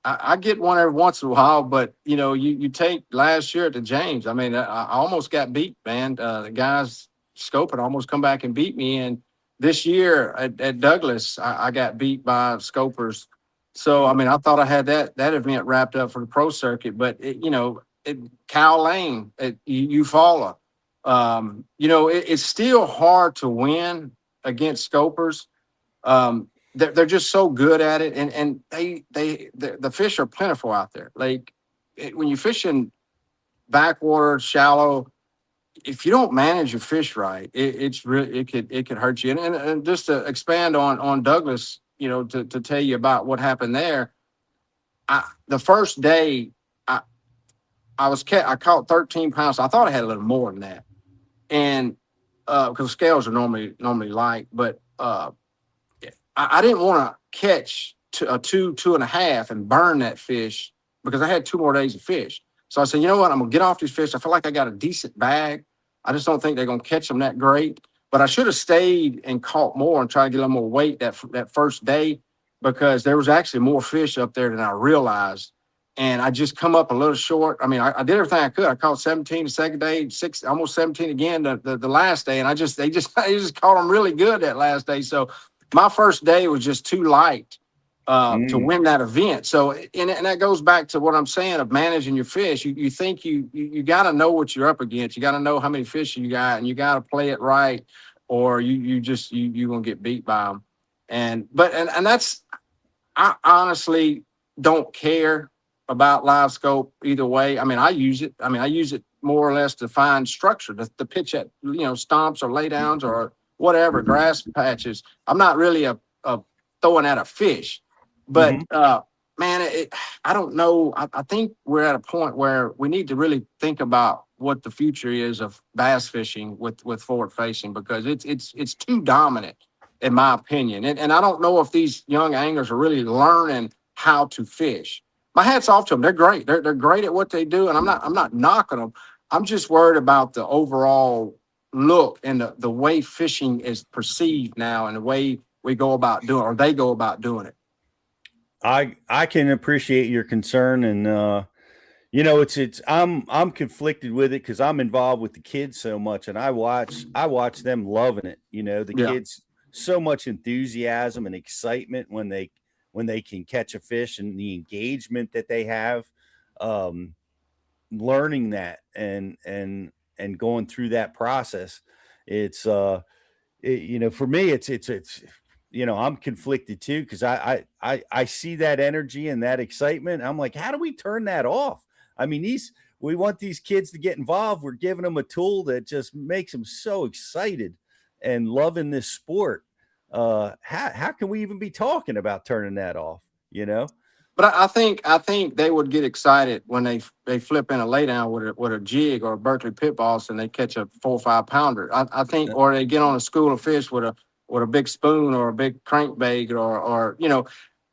I get one every once in a while, but you take last year at the James. I mean, I almost got beat, man. The guys scoping almost come back and beat me. And this year at Douglas, I got beat by scopers. So I mean, I thought I had that event wrapped up for the pro circuit, but Cal Lane, you follow. It's still hard to win against scopers. They're just so good at it, and the fish are plentiful out there. Like when you're fishing backwater, shallow, if you don't manage your fish right, it's really it could hurt you. And just to expand on Douglas, to tell you about what happened there. The first day, I I caught 13 pounds. I thought I had a little more than that, and because scales are normally light, but I didn't want to catch a two and a half and burn that fish because I had 2 more days of fish. So I said, you know what? I'm gonna get off these fish. I feel like I got a decent bag. I just don't think they're gonna catch them that great. But I should have stayed and caught more and tried to get a little more weight that first day, because there was actually more fish up there than I realized. And I just come up a little short. I mean, I did everything I could. I caught 17 the second day, six, almost 17 again the last day. And I just caught them really good that last day. So my first day was just too light to Mm. win that event. So, and that goes back to what I'm saying of managing your fish. You think you got to know what you're up against. You got to know how many fish you got, and you got to play it right, or you're gonna get beat by them. And that's, I honestly don't care about live scope either way. I mean, I use it. I mean, I use it more or less to find structure, to pitch at, stomps or laydowns or whatever, grass patches. I'm not really a throwing at a fish, but Mhm. man, I don't know. I think we're at a point where we need to really think about what the future is of bass fishing with forward facing, because it's too dominant in my opinion. And I don't know if these young anglers are really learning how to fish. My hat's off to them. They're great. They're great at what they do, and I'm not knocking them. I'm just worried about the overall look and the way fishing is perceived now, and the way we go about doing, or they go about doing it. I can appreciate your concern, and it's I'm conflicted with it because I'm involved with the kids so much, and I watch them loving it. The Yeah. kids, so much enthusiasm and excitement when they can catch a fish, and the engagement that they have, um, learning that and going through that process. It's for me, it's I'm conflicted too, because I see that energy and that excitement. I'm like, how do we turn that off? I mean, we want these kids to get involved. We're giving them a tool that just makes them so excited and loving this sport. How can we even be talking about turning that off? You know? But I think they would get excited when they flip in a laydown with a jig or a Berkeley pit boss, and they catch a 4 or 5 pounder. I think, or they get on a school of fish with a big spoon or a big crankbait, or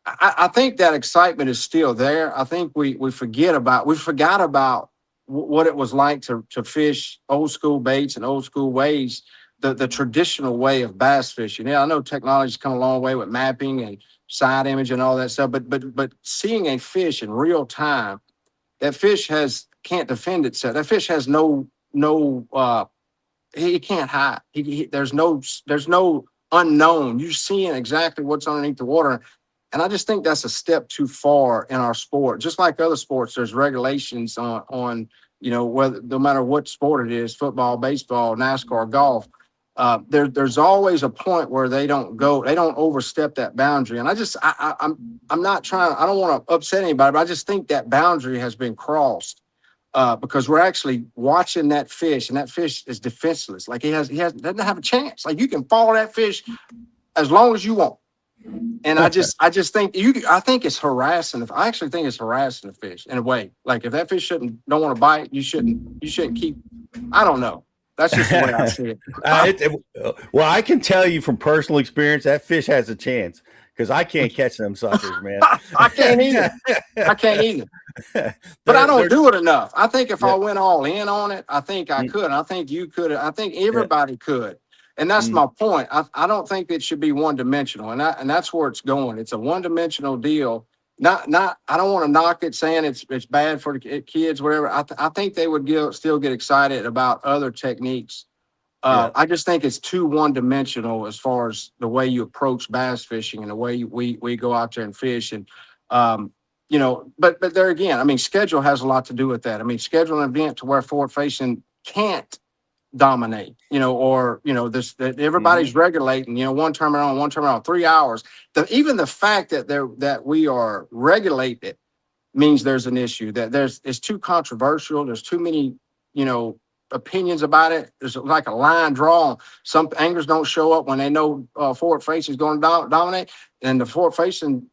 I think that excitement is still there. I think we forgot about what it was like to fish old school baits and old school ways, the traditional way of bass fishing. Yeah, I know technology's come a long way with mapping and side image and all that stuff, but seeing a fish in real time, that fish has can't defend itself. That fish has no he can't hide. There's no unknown. You're seeing exactly what's underneath the water. And I just think that's a step too far in our sport. Just like other sports, there's regulations on whether, no matter what sport it is, football, baseball, NASCAR, golf. There's always a point where they don't overstep that boundary. And I'm not trying. I don't want to upset anybody, but I just think that boundary has been crossed, because we're actually watching that fish, and that fish is defenseless. Like doesn't have a chance. Like, you can follow that fish as long as you want. And I just think I think it's harassing. I actually think it's harassing the fish in a way. Like, if that fish don't want to bite, you shouldn't keep. I don't know. That's just the way I see it. Well, I can tell you from personal experience that fish has a chance, because I can't catch them suckers, man. I can't either. I can't either. But I don't do it enough. I think if Yeah. I went all in on it, I think I Mm, could. I think you could. I think yeah. everybody could. And that's Mm, my point. I don't think it should be one dimensional. And that's where it's going. It's a one dimensional deal. Not. I don't want to knock it, saying it's bad for the kids, whatever. I think they would still get excited about other techniques. yeah. I just think it's too one dimensional as far as the way you approach bass fishing and the way we go out there and fish. And but there again, I mean, schedule has a lot to do with that. I mean, schedule an event to where forward facing can't dominate, or this that Mhm. everybody's regulating, one tournament on, one tournament on, 3 hours. Even the fact that we are regulated means there's an issue, that it's too controversial. There's too many, opinions about it. There's like a line drawn. Some anglers don't show up when they know forward facing is going to dominate, and the forward facing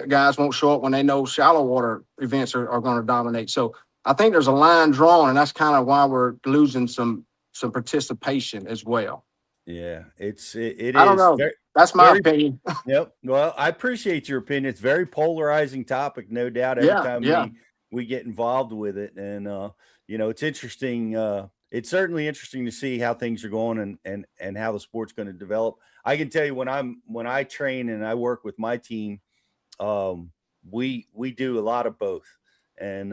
guys won't show up when they know shallow water events are going to dominate. So I think there's a line drawn, and that's kind of why we're losing some participation as well. Yeah. It I don't is know. very, That's my very. opinion. Yep. Well, I appreciate your opinion. It's a very polarizing topic, no doubt. Every Yeah, time yeah. we get involved with it, and it's interesting. It's certainly interesting to see how things are going, and how the sport's going to develop. I can tell you when I train and I work with my team, um, we do a lot of both, and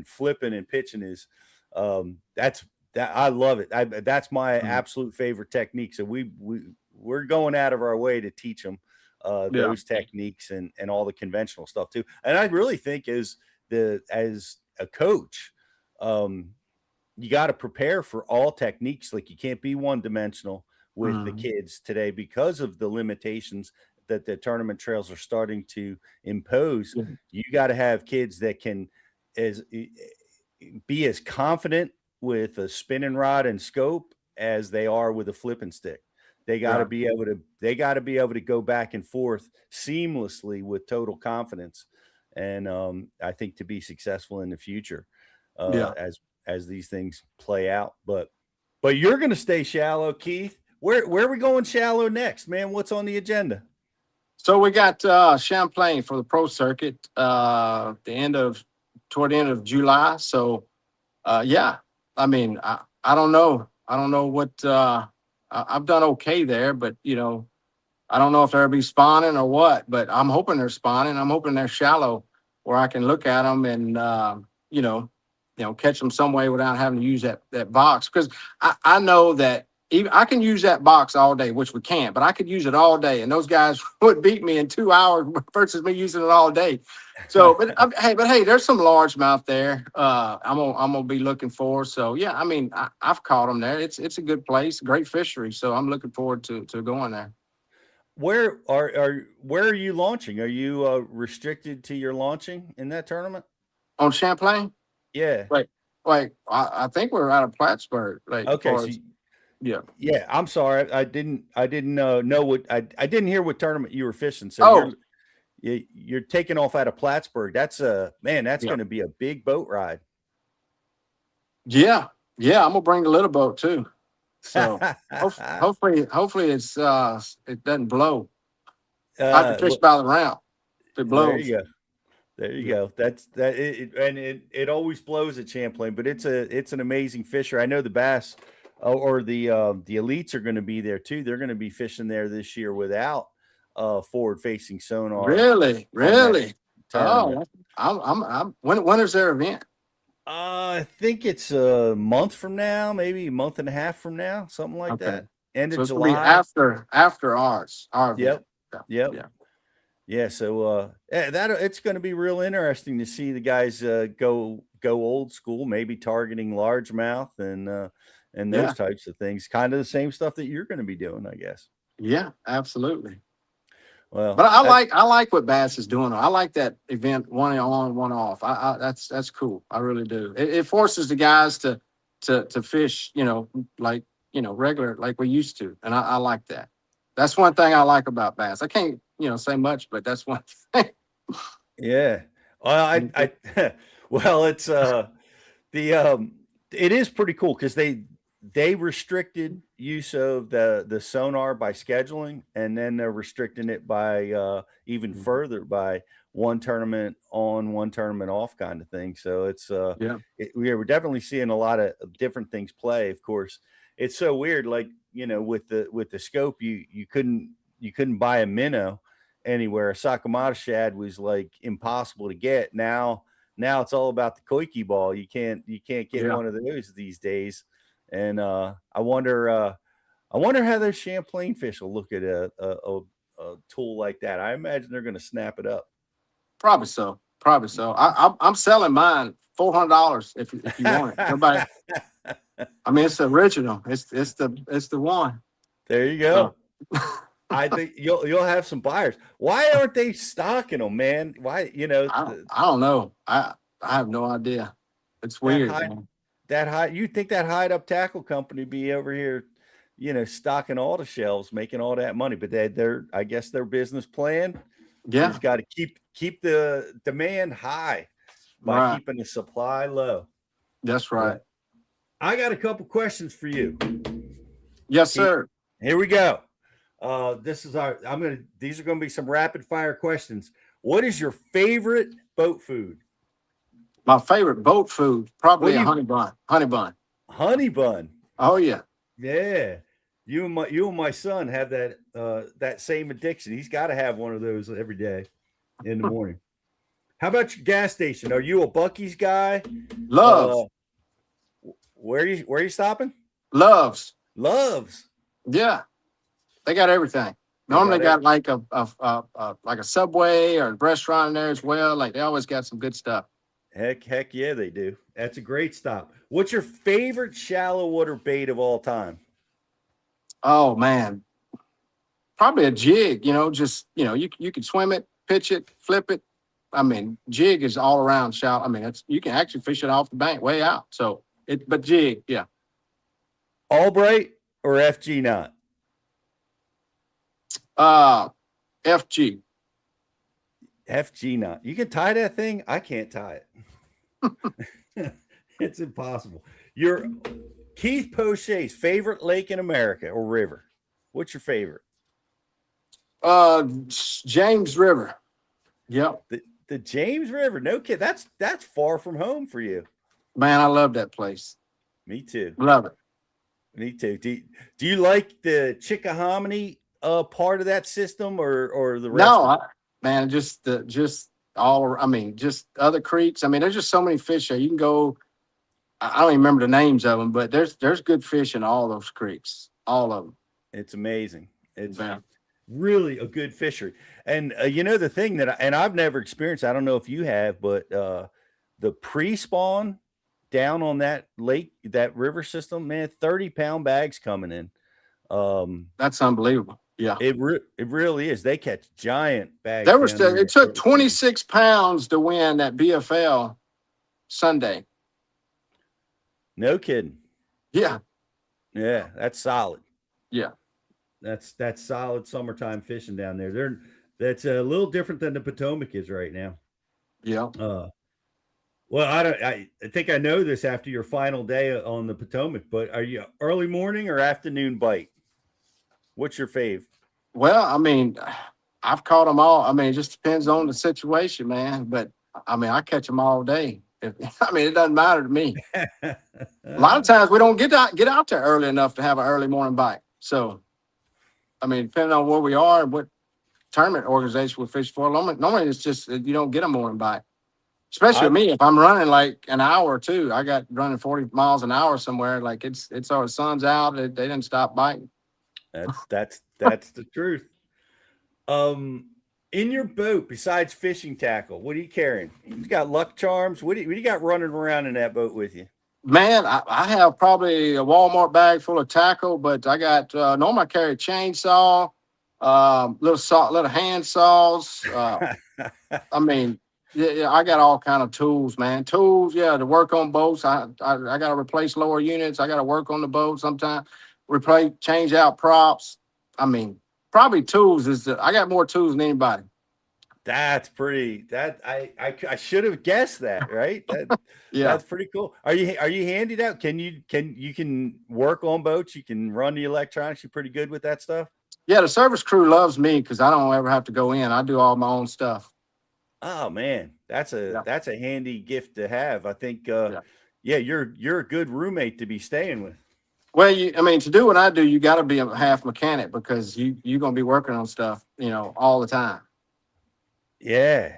flipping and pitching is that's that I love it. That's my Mhm. absolute favorite technique. So we're going out of our way to teach them Yeah. those techniques and all the conventional stuff too. And I really think as a coach, um, you got to prepare for all techniques. Like you can't be one dimensional with the Mhm. kids today because of the limitations that the tournament trails are starting to impose. Yeah. You got to have kids that can as be as confident with a spinning rod and scope as they are with a flipping stick. Yeah. They got to be able to go back and forth seamlessly with total confidence. And I think to be successful in the future, Yeah. as these things play out. But you're going to stay shallow, Keith. Where are we going shallow next, man? What's on the agenda? So we got Champlain for the pro circuit toward the end of July. So yeah, I mean, I don't know. I don't know what I've done okay there, but I don't know if they'll be spawning or what, but I'm hoping they're spawning. I'm hoping they're shallow where I can look at them and you know, catch them some way without having to use that box. Because I know that even I can use that box all day, which we can't, but I could use it all day, and those guys would beat me in 2 hours versus me using it all day. So, but hey, there's some largemouth there. I'm gonna be looking for. So yeah, I mean, I've caught them there. It's a good place, great fishery. So I'm looking forward to going there. Where are you launching? Are you restricted to your launching in that tournament? On Champlain, Yeah. I think we're out of Plattsburgh, like Okay. far So as yeah. yeah, I'm sorry. I didn't know what I didn't hear what tournament you were fishing. So Oh you're taking off out of Plattsburgh. That's man. That's yeah, going to be a big boat ride. yeah, yeah. I'm gonna bring the little boat too. So hopefully it doesn't blow. I can fish Well, by the round. If it there blows, you go. There you yeah, go. That's that. And it always blows at Champlain, but it's an amazing fisher. I know the bass or the elites are going to be there too. They're going to be fishing there this year without forward facing sonar really, on that really. tournament. Oh, I'm. When is their event? I think it's a month from now, maybe a month and a half from now, something like Okay, that. End of so it's gonna be July. after our event. Yep. Yeah, Yep. yeah, Yeah, so that it's going to be real interesting to see the guys go old school, maybe targeting largemouth and those yeah, types of things. Kind of the same stuff that you're going to be doing, I guess. yeah. Absolutely. But Well, I like what Bass is doing. I like that event, one on, one off. That's cool. I really do. It forces the guys to fish, like regular like we used to, and I like that. That's one thing I like about Bass. I can't say much, but that's one thing. yeah. Well, I well, it's the it is pretty cool because they restricted use of the sonar by scheduling, and then they're restricting it by even further by one tournament on, one tournament off kind of thing. So it's Yeah, we're definitely seeing a lot of different things play. Of course, it's so weird. Like with the scope, you couldn't buy a minnow anywhere. A Sakamata shad was like impossible to get. Now it's all about the koiki ball. You can't get yeah. one of those these days. And I wonder how those Champlain fish will look at a tool like that. I imagine they're going to snap it up. Probably so. Probably so. I'm selling mine $400 if you want it. Nobody. I mean, it's the original. It's the one. There you So. go. I think you'll have some buyers. Why aren't they stocking them, man? Why I don't know. I have no idea. It's that weird, high man. that high you think that hide up tackle company be over here, stocking all the shelves, making all that money, but they're I guess their business plan is Yeah, got to keep the demand high by right. keeping the supply low. That's right. But I got a couple questions for you, Yes, Keith. sir. Here we go. These are gonna be some rapid fire questions. What is your favorite boat food? My favorite boat food, What probably do a you honey bun. Honey bun. honey bun? Oh yeah. Yeah. You and my son have that same addiction. He's got to have one of those every day in the morning. How about your gas station? Are you a Bucky's guy? Uh, Loves. where you stopping? Loves. Loves. Yeah. They got everything. They Normally got it. got like a Subway or a restaurant in there as well. Like they always got some good stuff. Heck yeah, they do. That's a great stop. What's your favorite shallow water bait of all time? Oh man. Probably a jig, just you can swim it, pitch it, flip it. I mean, jig is all around shout. I mean, you can actually fish it off the bank way out. So but jig, yeah. Albright or FG knot? Uh FG. FG knot. You can tie that thing. I can't tie it. It's impossible. Your Keith Poche's favorite lake in America or river? What's your favorite? James River. Yep. The James River. No kid. That's far from home for you. Man, I love that place. Me too. Love it. Me too. Do you like the Chickahominy part of that system or the rest? No, man, just all. I mean, just other creeks. I mean, there's just so many fish there. You can go. I don't even remember the names of them, but there's good fish in all those creeks. All of them. It's amazing. It's Man. really a good fishery. And the thing and I've never experienced, I don't know if you have, but the pre-spawn down on that lake, that river system, man, 30-pound bags coming in. That's unbelievable. Yeah. It really is. They catch giant bags. It took 26 pounds to win that BFL Sunday. No kidding. Yeah. Yeah, that's solid. Yeah. That's solid summertime fishing down there. That's a little different than the Potomac is right now. Yeah. Well, I think I know this after your final day on the Potomac, but are you early morning or afternoon bite? What's your fave? Well, I mean, I've caught them all. I mean, it just depends on the situation, man. But I mean, I catch them all day. I mean, it doesn't matter to me. A lot of times we don't get out there early enough to have an early morning bite. So, I mean, depending on where we are and what tournament organization we fish for, normally it's just you don't get a morning bite. Especially with me, if I'm running like an hour or two, I got running 40 miles an hour somewhere. Like it's our sun's out. They didn't stop biting. That's the truth. In your boat, besides fishing tackle, what are you carrying? You got luck charms. What do you got running around in that boat with you? Man, I have probably a Walmart bag full of tackle, but I got normally I carry a chainsaw, little hand saws. I mean, yeah, I got all kind of tools, man. Tools, yeah, to work on boats. I got to replace lower units. I got to work on the boat sometimes. Change out props. I mean, probably tools I got more tools than anybody. That's pretty. I should have guessed that, right? Yeah, that's pretty cool. Are you handied out? Can you work on boats? You can run the electronics. You're pretty good with that stuff. Yeah, the service crew loves me because I don't ever have to go in. I do all my own stuff. Oh man, that's a handy gift to have. I think. Yeah, you're a good roommate to be staying with. Well, to do what I do, you got to be a half mechanic because you're gonna be working on stuff, all the time. Yeah,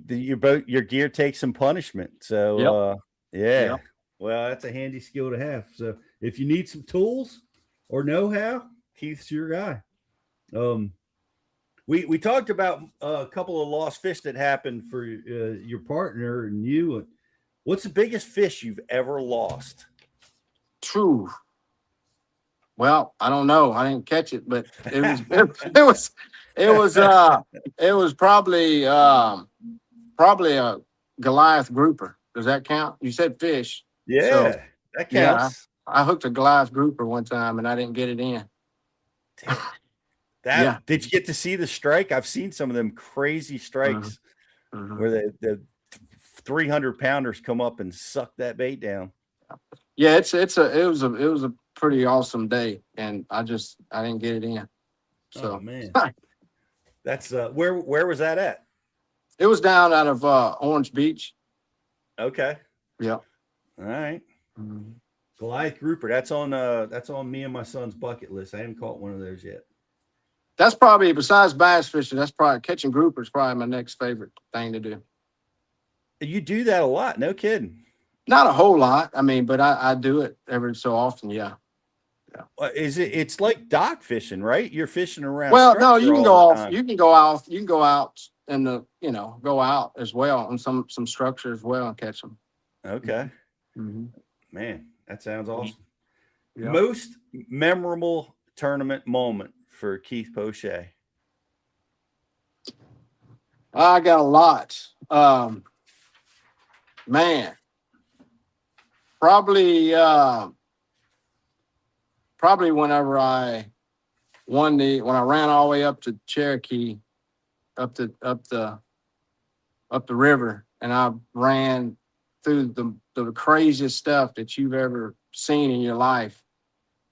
your gear takes some punishment. So yeah. Yep. Well, that's a handy skill to have. So if you need some tools or know-how, Keith's your guy. We talked about a couple of lost fish that happened for your partner and you. What's the biggest fish you've ever lost? True. Well, I don't know. I didn't catch it, but it was probably a Goliath grouper. Does that count? You said fish. Yeah, So, that yeah, counts. I hooked a Goliath grouper one time and I didn't get it in. Did you get to see the strike? I've seen some of them crazy strikes where the 300-pounders come up and suck that bait down. Yeah, it was a pretty awesome day, and I didn't get it in. So, oh man, that's where was that at? It was down out of Orange Beach. Okay. Yeah. All right. Mhm. Goliath grouper. That's on me and my son's bucket list. I haven't caught one of those yet. That's probably, besides bass fishing, that's probably catching grouper is probably my next favorite thing to do. You do that a lot. No kidding. Not a whole lot. I mean, but I do it every so often. Yeah. Yeah. Is it? It's like dock fishing, right? You're fishing around Well, no, you structure can all go the off. time. You can go out. You can go out and go out as well on some structure as well and catch them. Okay, Mm-hmm. man, that sounds awesome. Yeah. Most memorable tournament moment for Keith Poche. I got a lot. Man, probably probably whenever I when I ran all the way up to Cherokee, up the river, and I ran through the craziest stuff that you've ever seen in your life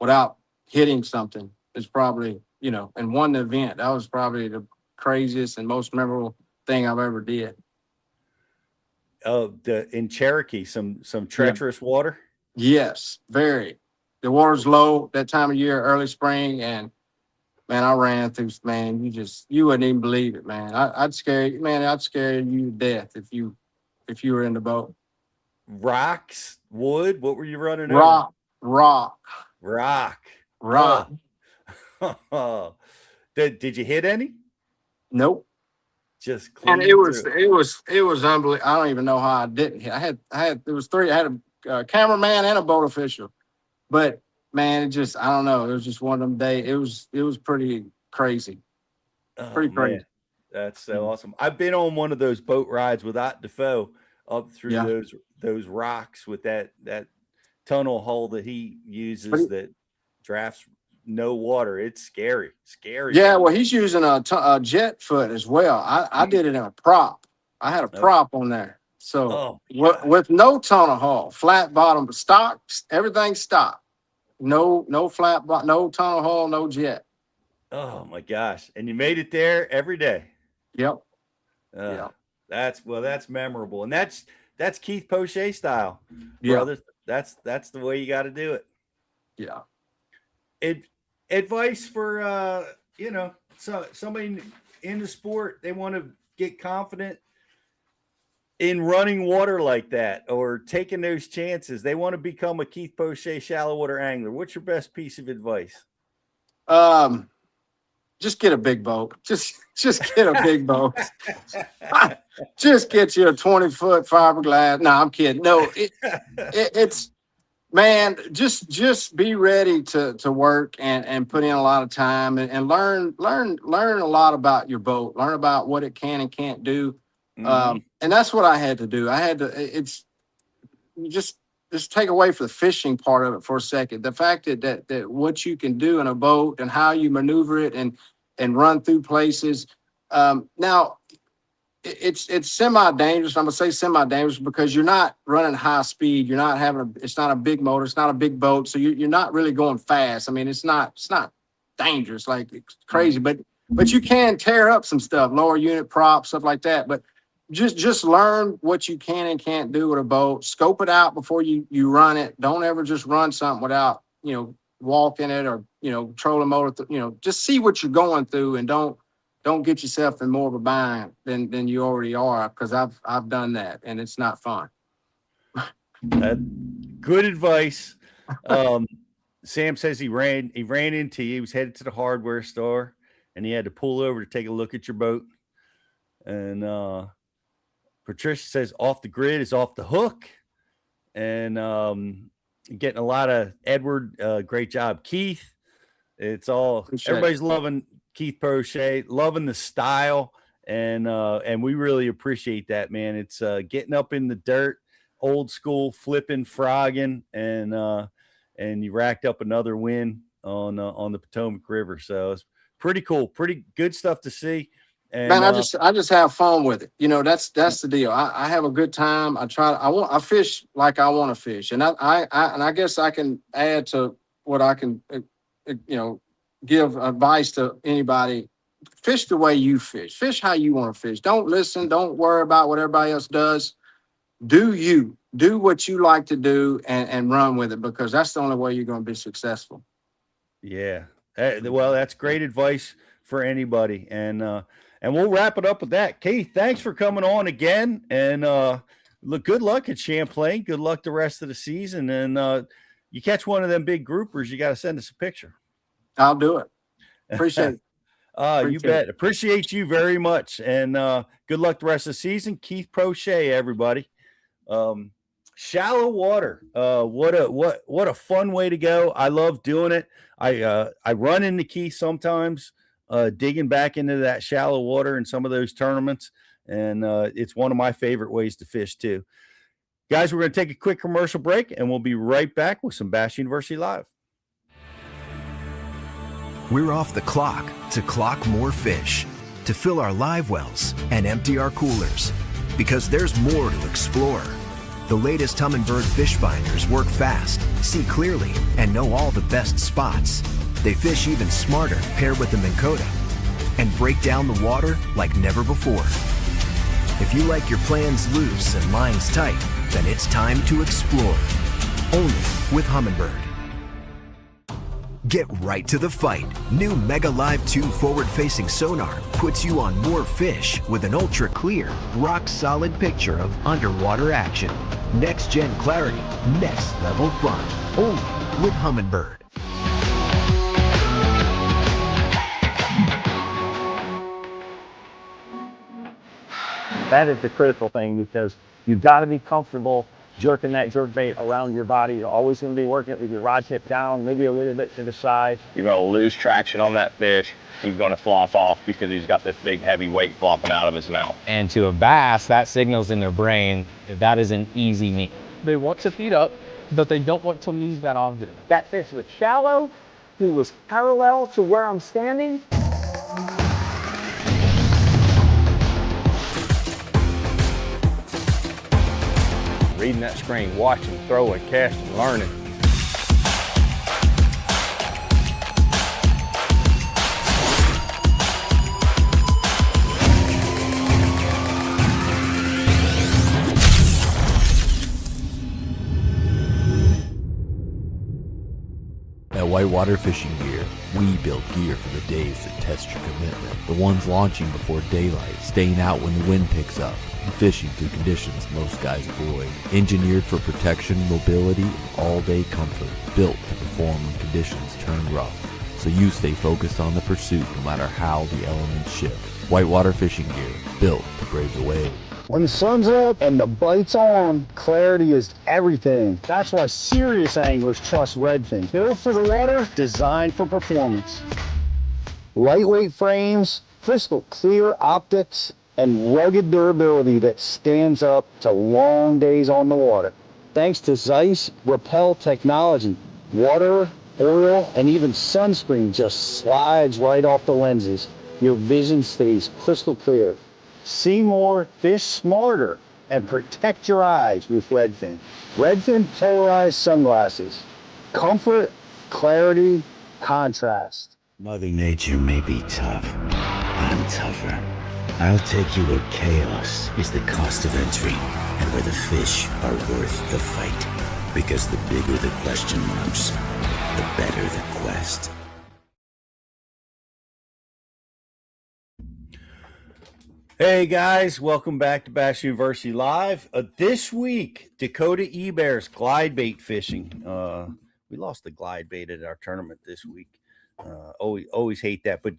without hitting something. Is probably, and won the event. That was probably the craziest and most memorable thing I've ever did. The in Cherokee, some Yeah. treacherous water. Yes, very. The water's low that time of year, early spring, and man, I ran through. Man, you wouldn't even believe it, man. I'd scare you, man. I'd scare you to death if you were in the boat. Rocks, wood. What were you running over? Rock, rock, Rock. rock. Oh. Did you hit any? Nope. Just And it clean was through. it was unbelievable. I don't even know how I didn't hit. I had there was three. I had a cameraman and a boat official, but man, it just I don't know. It was just one of them days. It was pretty crazy, Oh pretty crazy. man, that's so awesome. I've been on one of those boat rides with Ott Defoe up through Yeah, those rocks with that tunnel hole that he but uses that drafts no water. It's scary, scary yeah. down Well, he's using a jet foot as well. I there. did it in a prop. I had a Oh, prop on there, so oh my with, gosh. with no tunnel hull, flat bottom, stock, everything stock. No flat, no tunnel hull, no jet. Oh my gosh. And you made it there every day. Yep. Uh, Yeah. that's memorable. And that's Keith Poche style, Yeah. brother. That's the way you got to do it. Yeah. Ad, advice for so somebody in the sport, they want to get confident in running water like that or taking those chances. They want to become a Keith Poche shallow water angler. What's your best piece of advice? Um, just get a big boat. Just get a big boat. Just get you a 20-foot fiberglass. No, I'm kidding. No, it's man, just be ready to work and put in a lot of time and learn a lot about your boat. Learn about what it can and can't do. Mm-hmm. And that's what I had to do. I had to. It's just take away for the fishing part of it for a second. The fact that what you can do in a boat and how you maneuver it and run through places. Now it's semi-dangerous. I'm gonna say semi-dangerous because you're not running high speed. You're not it's not a big motor. It's not a big boat. So you're not really going fast. I mean, it's not dangerous like it's crazy, but you can tear up some stuff, lower unit props, stuff like that. But just learn what you can and can't do with a boat. Scope it out before you run it. Don't ever just run something without walking it or trolling motor. Just see what you're going through and don't get yourself in more of a bind than you already are, because I've done that and it's not fun. Good advice. Sam says he ran into you. He was headed to the hardware store and he had to pull over to take a look at your boat. And Patricia says off the grid is off the hook. And getting a lot of Edward. Great job, Keith. It's all Appreciate everybody's loving Keith Poche, loving the style, and we really appreciate that, man. It's getting up in the dirt, old school, flipping, frogging, and you racked up another win on the Potomac River. So it's pretty cool, pretty good stuff to see. And Man, I just have fun with it. That's the deal. I have a good time. I fish like I want to fish, and I guess I can add to what I can give advice to anybody. Fish the way you fish. Fish how you want to fish. Don't listen. Don't worry about what everybody else does. do what you like to do and run with it, because that's the only way you're going to be successful. Yeah. Well, that's great advice for anybody. And we'll wrap it up with that. Keith, thanks for coming on again. And look, good luck at Champlain. Good luck the rest of the season. And you catch one of them big groupers, you got to send us a picture. I'll do it. Appreciate it. You bet. Appreciate you very much. And good luck the rest of the season. Keith Poche, everybody. Shallow water. What a fun way to go. I love doing it. I run into Keith sometimes, digging back into that shallow water in some of those tournaments. And it's one of my favorite ways to fish too. Guys, we're going to take a quick commercial break and we'll be right back with some Bass University Live. We're off the clock to clock more fish, to fill our live wells and empty our coolers, because there's more to explore. The latest Humminbird fish finders work fast, see clearly, and know all the best spots. They fish even smarter paired with the Minn Kota and break down the water like never before. If you like your plans loose and lines tight, then it's time to explore. Only with Humminbird. Get right to the fight. New Mega Live 2 forward-facing sonar puts you on more fish with an ultra-clear, rock-solid picture of underwater action. Next-gen clarity, next-level fun. Only with Humminbird. That is the critical thing, because you've got to be comfortable jerking that jerkbait around your body. You're always going to be working with your rod tip down, maybe a little bit to the side. You're going to lose traction on that fish. He's going to flop off because he's got this big heavy weight flopping out of his mouth. And to a bass, that signals in their brain that is an easy meat. They want to feed up, but they don't want to lose that object. That fish was shallow, he was parallel to where I'm standing. Reading that screen, watching, throwing, casting, learning. At Whitewater Fishing Gear, we build gear for the days that test your commitment. The ones launching before daylight, staying out when the wind picks up, and fishing through conditions most guys avoid. Engineered for protection, mobility, and all-day comfort. Built to perform when conditions turn rough, so you stay focused on the pursuit no matter how the elements shift. Whitewater Fishing Gear, built to brave the wave. When the sun's up and the bite's on, clarity is everything. That's why serious anglers trust Redfin. Built for the water, designed for performance. Lightweight frames, crystal clear optics, and rugged durability that stands up to long days on the water. Thanks to Zeiss Repel technology, water, oil, and even sunscreen just slides right off the lenses. Your vision stays crystal clear. See more, fish smarter, and protect your eyes with Redfin. Redfin polarized sunglasses. Comfort, clarity, contrast. Mother Nature may be tough. I'm tougher. I'll take you where chaos is the cost of entry and where the fish are worth the fight. Because the bigger the question marks, the better the quest. Hey guys, welcome back to Bass University Live. This week, Dakota E-Bears glide bait fishing. We lost the glide bait at our tournament this week. Always hate that, but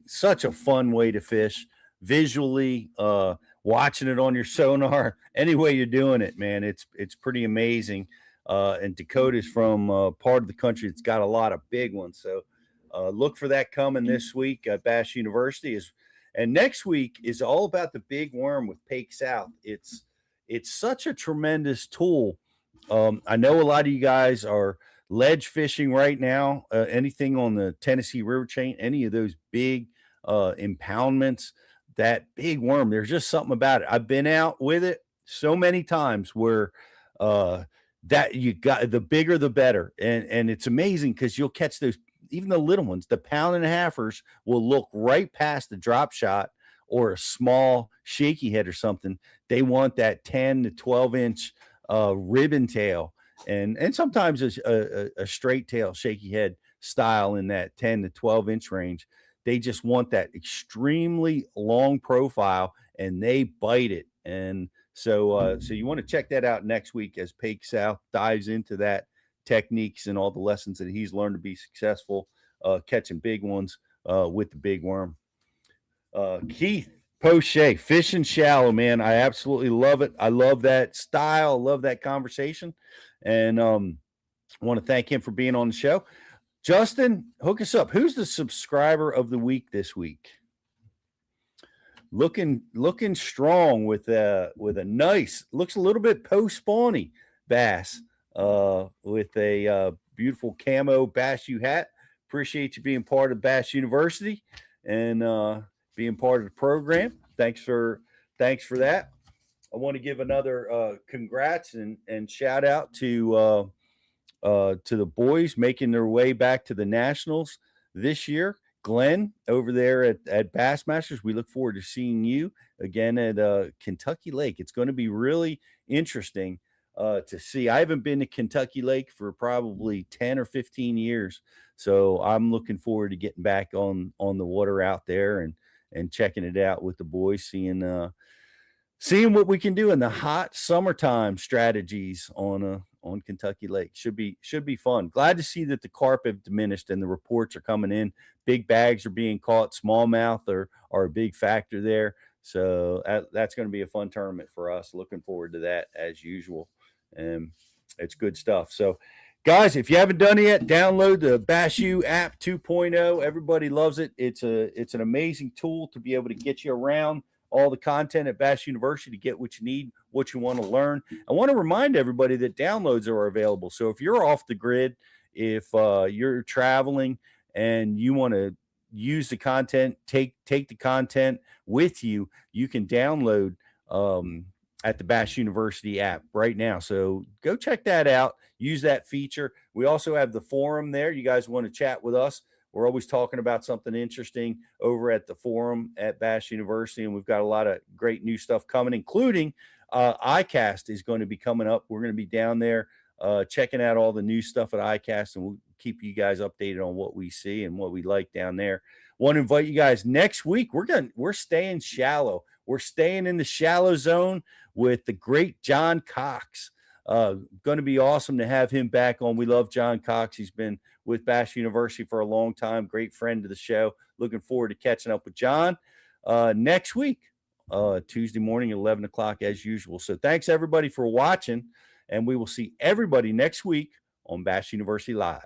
such a fun way to fish visually. Watching it on your sonar, any way you're doing it, man, it's pretty amazing. And Dakota's from part of the country that's got a lot of big ones, so look for that coming this week at Bass University. And next week is all about the big worm with Pake South. It's such a tremendous tool. I know a lot of you guys are ledge fishing right now. Anything on the Tennessee River chain, any of those big impoundments, that big worm, there's just something about it. I've been out with it so many times where that you got the bigger the better. And it's amazing because you'll catch those, even the little ones, the 1.5 pounders will look right past the drop shot or a small shaky head or something, they want that 10 to 12-inch ribbon tail, and sometimes a straight tail shaky head style in that 10 to 12-inch range. They just want that extremely long profile, and they bite it. And so you want to check that out next week as Pake South dives into that techniques and all the lessons that he's learned to be successful catching big ones with the big worm. Keith Poche, fishing shallow, man. I absolutely love it. I love that style. I love that conversation. And I want to thank him for being on the show. Justin, hook us up. Who's the subscriber of the week this week? Looking strong with a nice, looks a little bit post-spawny bass with a beautiful camo Bass U hat. Appreciate you being part of Bass University and being part of the program. Thanks for that. I want to give another congrats and shout out to the boys making their way back to the Nationals this year. Glenn over there at Bassmasters, we look forward to seeing you again at Kentucky Lake. It's going to be really interesting to see. I haven't been to Kentucky Lake for probably 10 or 15 years, so I'm looking forward to getting back on the water out there and checking it out with the boys, seeing what we can do in the hot summertime strategies on Kentucky Lake. Should be fun. Glad to see that the carp have diminished and the reports are coming in. Big bags are being caught. Smallmouth are a big factor there. So that's going to be a fun tournament for us. Looking forward to that as usual. And it's good stuff. So guys, if you haven't done it yet, download the Bass U app 2.0. Everybody loves it. It's an amazing tool to be able to get you around all the content at Bass University to get what you need, what you want to learn. I want to remind everybody that downloads are available. So if you're off the grid, if you're traveling and you want to use the content, take the content with you, you can download at the Bass University app right now. So go check that out. Use that feature. We also have the forum there. You guys want to chat with us? We're always talking about something interesting over at the forum at Bass University, and we've got a lot of great new stuff coming, including ICAST is going to be coming up. We're going to be down there checking out all the new stuff at ICAST, and we'll keep you guys updated on what we see and what we like down there. Want to invite you guys next week. We're staying shallow. We're staying in the shallow zone with the great John Cox. Going to be awesome to have him back on. We love John Cox. He's been with Bass University for a long time. Great friend of the show. Looking forward to catching up with John next week, Tuesday morning at 11 o'clock as usual. So thanks everybody for watching, and we will see everybody next week on Bass University Live.